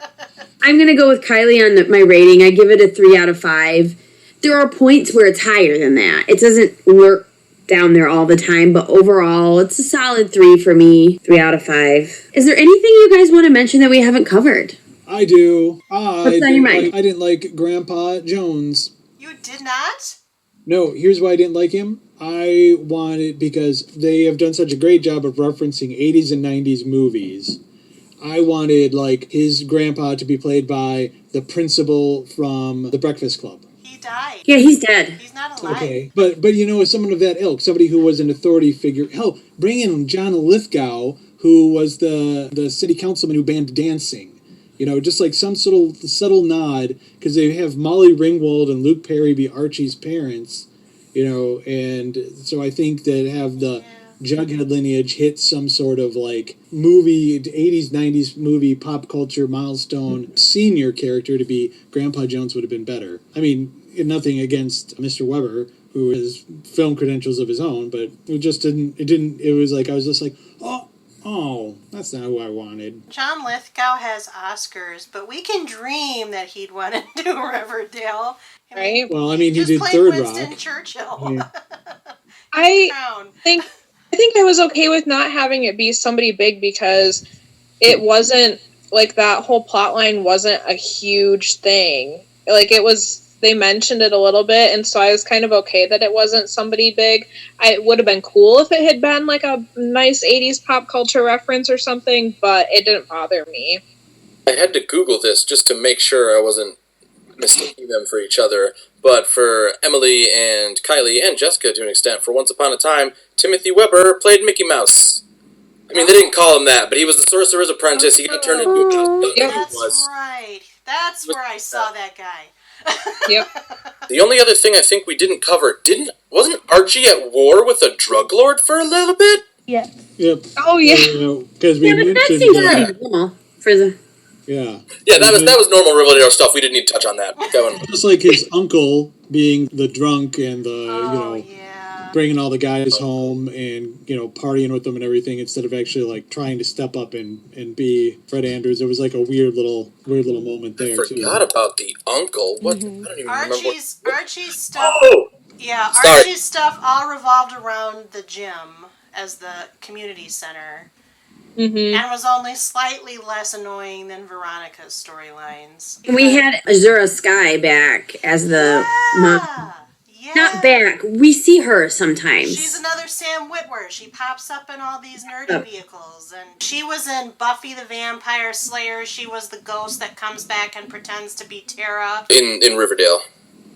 I'm going to go with Kylie on my rating. I give it a 3 out of 5. There are points where it's higher than that. It doesn't work down there all the time, but overall, it's a solid 3 for me. 3 out of 5. Is there anything you guys want to mention that we haven't covered? I do. What's on your mind? I didn't like Grandpa Jones. You did not? No, here's why I didn't like him. I wanted, because they have done such a great job of referencing 80s and 90s movies. I wanted, like, his grandpa to be played by the principal from The Breakfast Club. He died. Yeah, he's dead. He's not alive. Okay, but you know, someone of that ilk, somebody who was an authority figure. Hell, bring in John Lithgow, who was the city councilman who banned dancing. You know, just like some sort of subtle nod, because they have Molly Ringwald and Luke Perry be Archie's parents. You know, and so I think that have the Jughead lineage hit some sort of like movie, 80s, 90s movie pop culture milestone senior character to be Grandpa Jones would have been better. I mean, nothing against Mr. Weber, who has film credentials of his own, but it just it was like, I was just like, oh, that's not who I wanted. John Lithgow has Oscars, but we can dream that he'd want to do Riverdale. Right? Well, I mean, he did played Third Winston Rock. Churchill. Yeah. I think I was okay with not having it be somebody big because it wasn't like that whole plot line wasn't a huge thing. Like it was, they mentioned it a little bit, and so I was kind of okay that it wasn't somebody big. It would have been cool if it had been like a nice 80s pop culture reference or something, but it didn't bother me. I had to Google this just to make sure I wasn't mistaking them for each other. But for Emily and Kylie and Jessica to an extent, for Once Upon a Time, Timothy Weber played Mickey Mouse. I mean, they didn't call him that, but he was the Sorcerer's Apprentice. He got turned into a mouse. That's right. That's where I saw that guy. Yep. The only other thing I think we didn't cover, wasn't Archie at war with a drug lord for a little bit? Yeah. Yep. Oh, yeah. Because we But that mentioned seems pretty normal for the... Yeah. Yeah, that was normal Riverdale stuff. We didn't need to touch on that. That one. Just like his uncle being the drunk and the, bringing all the guys home and, partying with them and everything instead of actually, like, trying to step up and be Fred Andrews. There was, like, a weird little moment there, I forgot about the uncle. What? Mm-hmm. I don't even Archie's stuff. Oh! Yeah, Sorry. Archie's stuff all revolved around the gym as the community center. Mm-hmm. And was only slightly less annoying than Veronica's storylines. We had Azura Sky back as the mom. Yeah. Not back. We see her sometimes. She's another Sam Witwer. She pops up in all these nerdy vehicles. And she was in Buffy the Vampire Slayer. She was the ghost that comes back and pretends to be Tara. In Riverdale.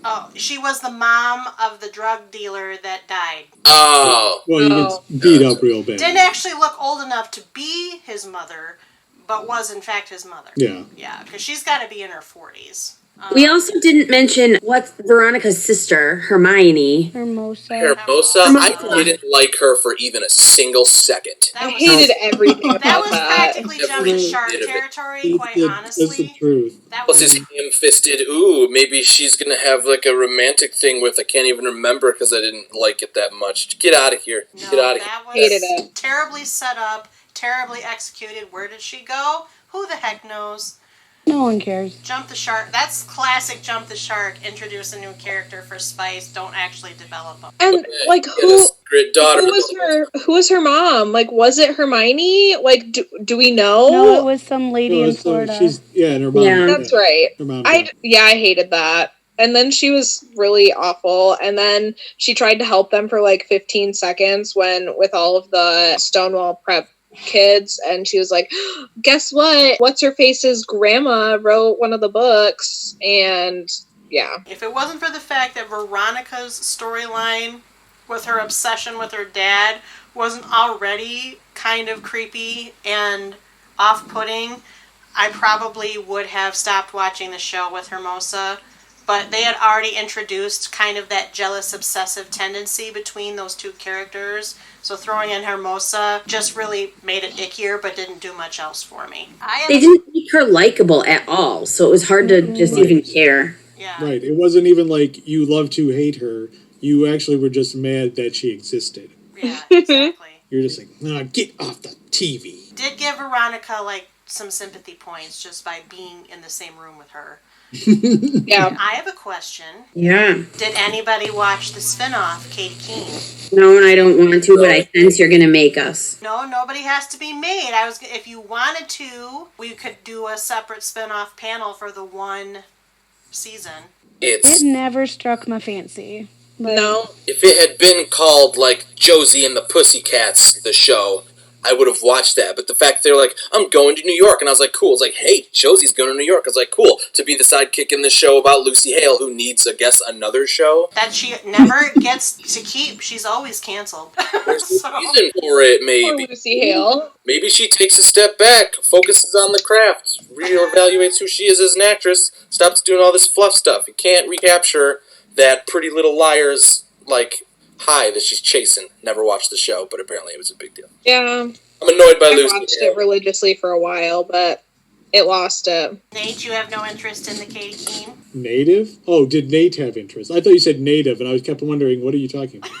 Oh, she was the mom of the drug dealer that died. Oh. Well, he gets beat up real bad. Didn't actually look old enough to be his mother, but was in fact his mother. Yeah. Yeah, because she's got to be in her 40s. We also didn't mention what's Veronica's sister, Hermione. Hermosa. I didn't like her for even a single second. I hated everything about that. Was practically jumping shark territory, quite honestly. That's the truth. Plus his ham-fisted, maybe she's going to have like a romantic thing with, I can't even remember because I didn't like it that much. Get out of here. No, Get out of here. That was hated it. Terribly set up, terribly executed. Where did she go? Who the heck knows? No one cares. Jump the shark. That's classic Jump the Shark. Introduce a new character for spice. Don't actually develop them. And like who was her mom? Like was it Hermione? Like do we know? No, it was some lady in Florida. And her mom. Yeah. That's right. Her mom I hated that. And then she was really awful. And then she tried to help them for like 15 seconds with all of the Stonewall prep kids, and she was like, guess what? What's her face's grandma wrote one of the books, and yeah. If it wasn't for the fact that Veronica's storyline with her obsession with her dad wasn't already kind of creepy and off-putting, I probably would have stopped watching the show with Hermosa. But they had already introduced kind of that jealous, obsessive tendency between those two characters. So throwing in Hermosa just really made it ickier, but didn't do much else for me. They didn't make her likable at all, so it was hard to just even care. Yeah. Right. It wasn't even like you love to hate her. You actually were just mad that she existed. Yeah, exactly. You're just like, nah, get off the TV. Did give Veronica, like, some sympathy points just by being in the same room with her. Yeah. I have a question. Yeah. Did anybody watch the spinoff, Katie Keene? No, and I don't want to, but I sense you're going to make us. No, nobody has to be made. If you wanted to, we could do a separate spinoff panel for the one season. It never struck my fancy. Like, No. If it had been called, like, Josie and the Pussycats, the show, I would have watched that. But the fact they're like, I'm going to New York, and I was like, cool. It's like, hey, Josie's going to New York. I was like, cool. To be the sidekick in this show about Lucy Hale, who needs, I guess, another show. That she never gets to keep. She's always canceled. There's a reason for it, maybe. Poor Lucy Hale. Maybe she takes a step back, focuses on the craft, reevaluates who she is as an actress, stops doing all this fluff stuff. You can't recapture that Pretty Little Liars, like, high that she's chasing. Never watched the show, but apparently it was a big deal. Yeah. I'm annoyed by I Lucy. watched it religiously for a while, but it lost it. Nate, you have no interest in the Katie Keene? Native? Oh, did Nate have interest? I thought you said native, and I kept wondering, what are you talking about?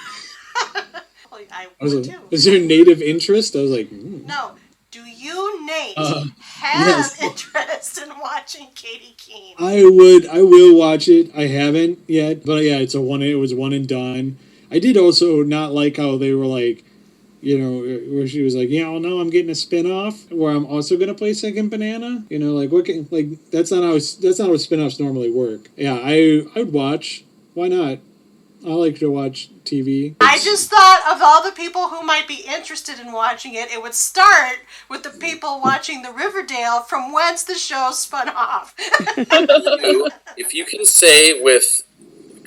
Well, I I was would like, too. is there native interest? I was like, No. Do you, Nate, have yes. interest in watching Katie Keene? I will watch it. I haven't yet, but yeah, it was one and done. I did also not like how they were like, where she was like, no, I'm getting a spin-off where I'm also going to play second banana. That's not how spin-offs normally work. Yeah, I would watch. Why not? I like to watch TV. I just thought of all the people who might be interested in watching it, it would start with the people watching the Riverdale from whence the show spun off. If you can say with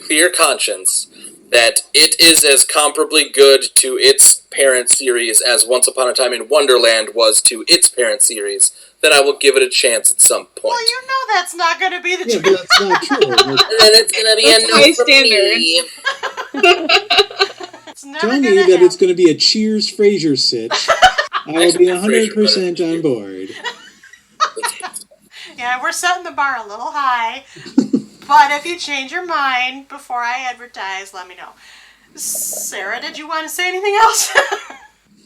clear conscience that it is as comparably good to its parent series as Once Upon a Time in Wonderland was to its parent series, then I will give it a chance at some point. Well, you know that's not going to be the Yeah, truth. but that's not true. And then it's going to be a no high from me. It's never Tell going me to that happen. it's going to be a Cheers Frasier sitch. I will be 100% on board. Yeah, we're setting the bar a little high. But if you change your mind before I advertise, let me know. Sarah, did you want to say anything else?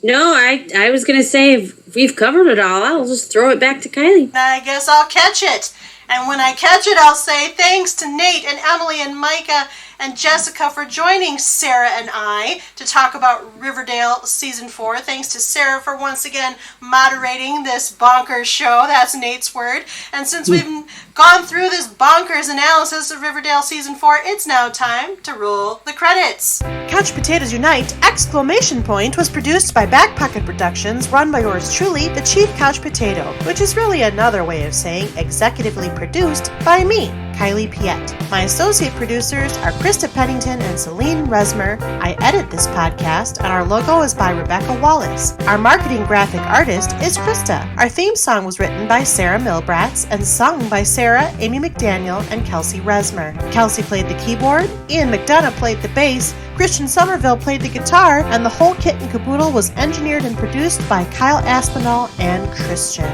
No, I was going to say, if we've covered it all, I'll just throw it back to Kylie. I guess I'll catch it. And when I catch it, I'll say thanks to Nate and Emily and Micah and Jessica for joining Sarah and I to talk about Riverdale Season 4. Thanks to Sarah for once again moderating this bonkers show. That's Nate's word. And since we've gone through this bonkers analysis of Riverdale Season 4, it's now time to roll the credits. Couch Potatoes Unite! Exclamation point was produced by Back Pocket Productions, run by yours truly, the Chief Couch Potato, which is really another way of saying executively produced by me, Kylie Piette. My associate producers are Krista Pennington and Selene Rezmer. I edit this podcast, and our logo is by Rebecca Wallace. Our marketing graphic artist is Krista. Our theme song was written by Sarah Milbratz and sung by Sarah, Amy McDaniel, and Kelsey Rezmer. Kelsey played the keyboard, Ian McDonough played the bass, Christian Somerville played the guitar, and the whole kit and caboodle was engineered and produced by Kyle Aspinall and Christian.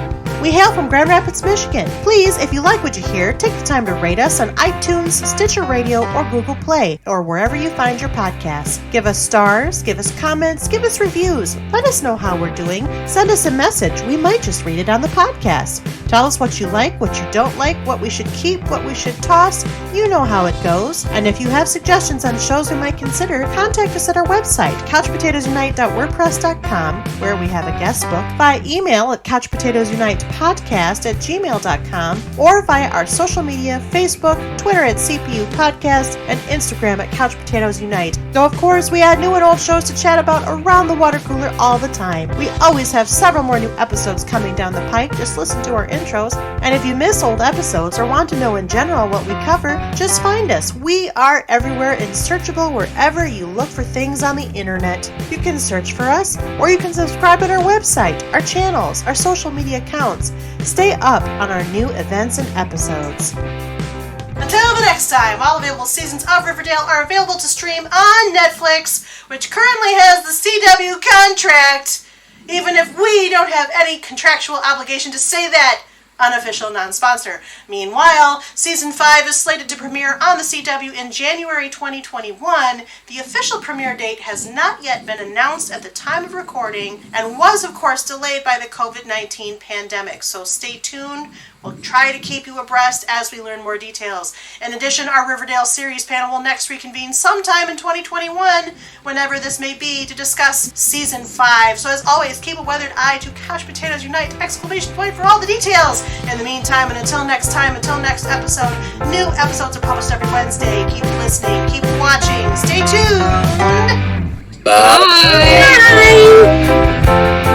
We hail from Grand Rapids, Michigan. Please, if you like what you hear, take the time to rate us on iTunes, Stitcher Radio, or Google Play, or wherever you find your podcasts. Give us stars, give us comments, give us reviews. Let us know how we're doing. Send us a message. We might just read it on the podcast. Tell us what you like, what you don't like, what we should keep, what we should toss. You know how it goes. And if you have suggestions on shows we might consider, contact us at our website, couchpotatoesunite.wordpress.com, where we have a guest book, by email at couchpotatoesunitepodcast@gmail.com, or via our social media, Facebook, Twitter at CPU Podcast, and Instagram at Couch Potatoes Unite. Though, of course, we add new and old shows to chat about around the water cooler all the time. We always have several more new episodes coming down the pike. Just listen to our intros, and if you miss old episodes or want to know in general what we cover, just find us. We are everywhere and searchable wherever you look for things on the internet. You can search for us, or you can subscribe at our website, our channels, our social media accounts. Stay up on our new events and episodes. Until the next time, all available seasons of Riverdale are available to stream on Netflix, which currently has the CW contract, even if we don't have any contractual obligation to say that unofficial non-sponsor. Meanwhile, Season 5 is slated to premiere on the CW in January 2021. The official premiere date has not yet been announced at the time of recording and was, of course, delayed by the COVID-19 pandemic. So stay tuned. We'll try to keep you abreast as we learn more details. In addition, our Riverdale series panel will next reconvene sometime in 2021, whenever this may be, to discuss Season 5. So as always, keep a weathered eye to Couch Potatoes Unite! For all the details. In the meantime, and until next time, until next episode, new episodes are published every Wednesday. Keep listening, keep watching, stay tuned! Bye. Bye. Bye.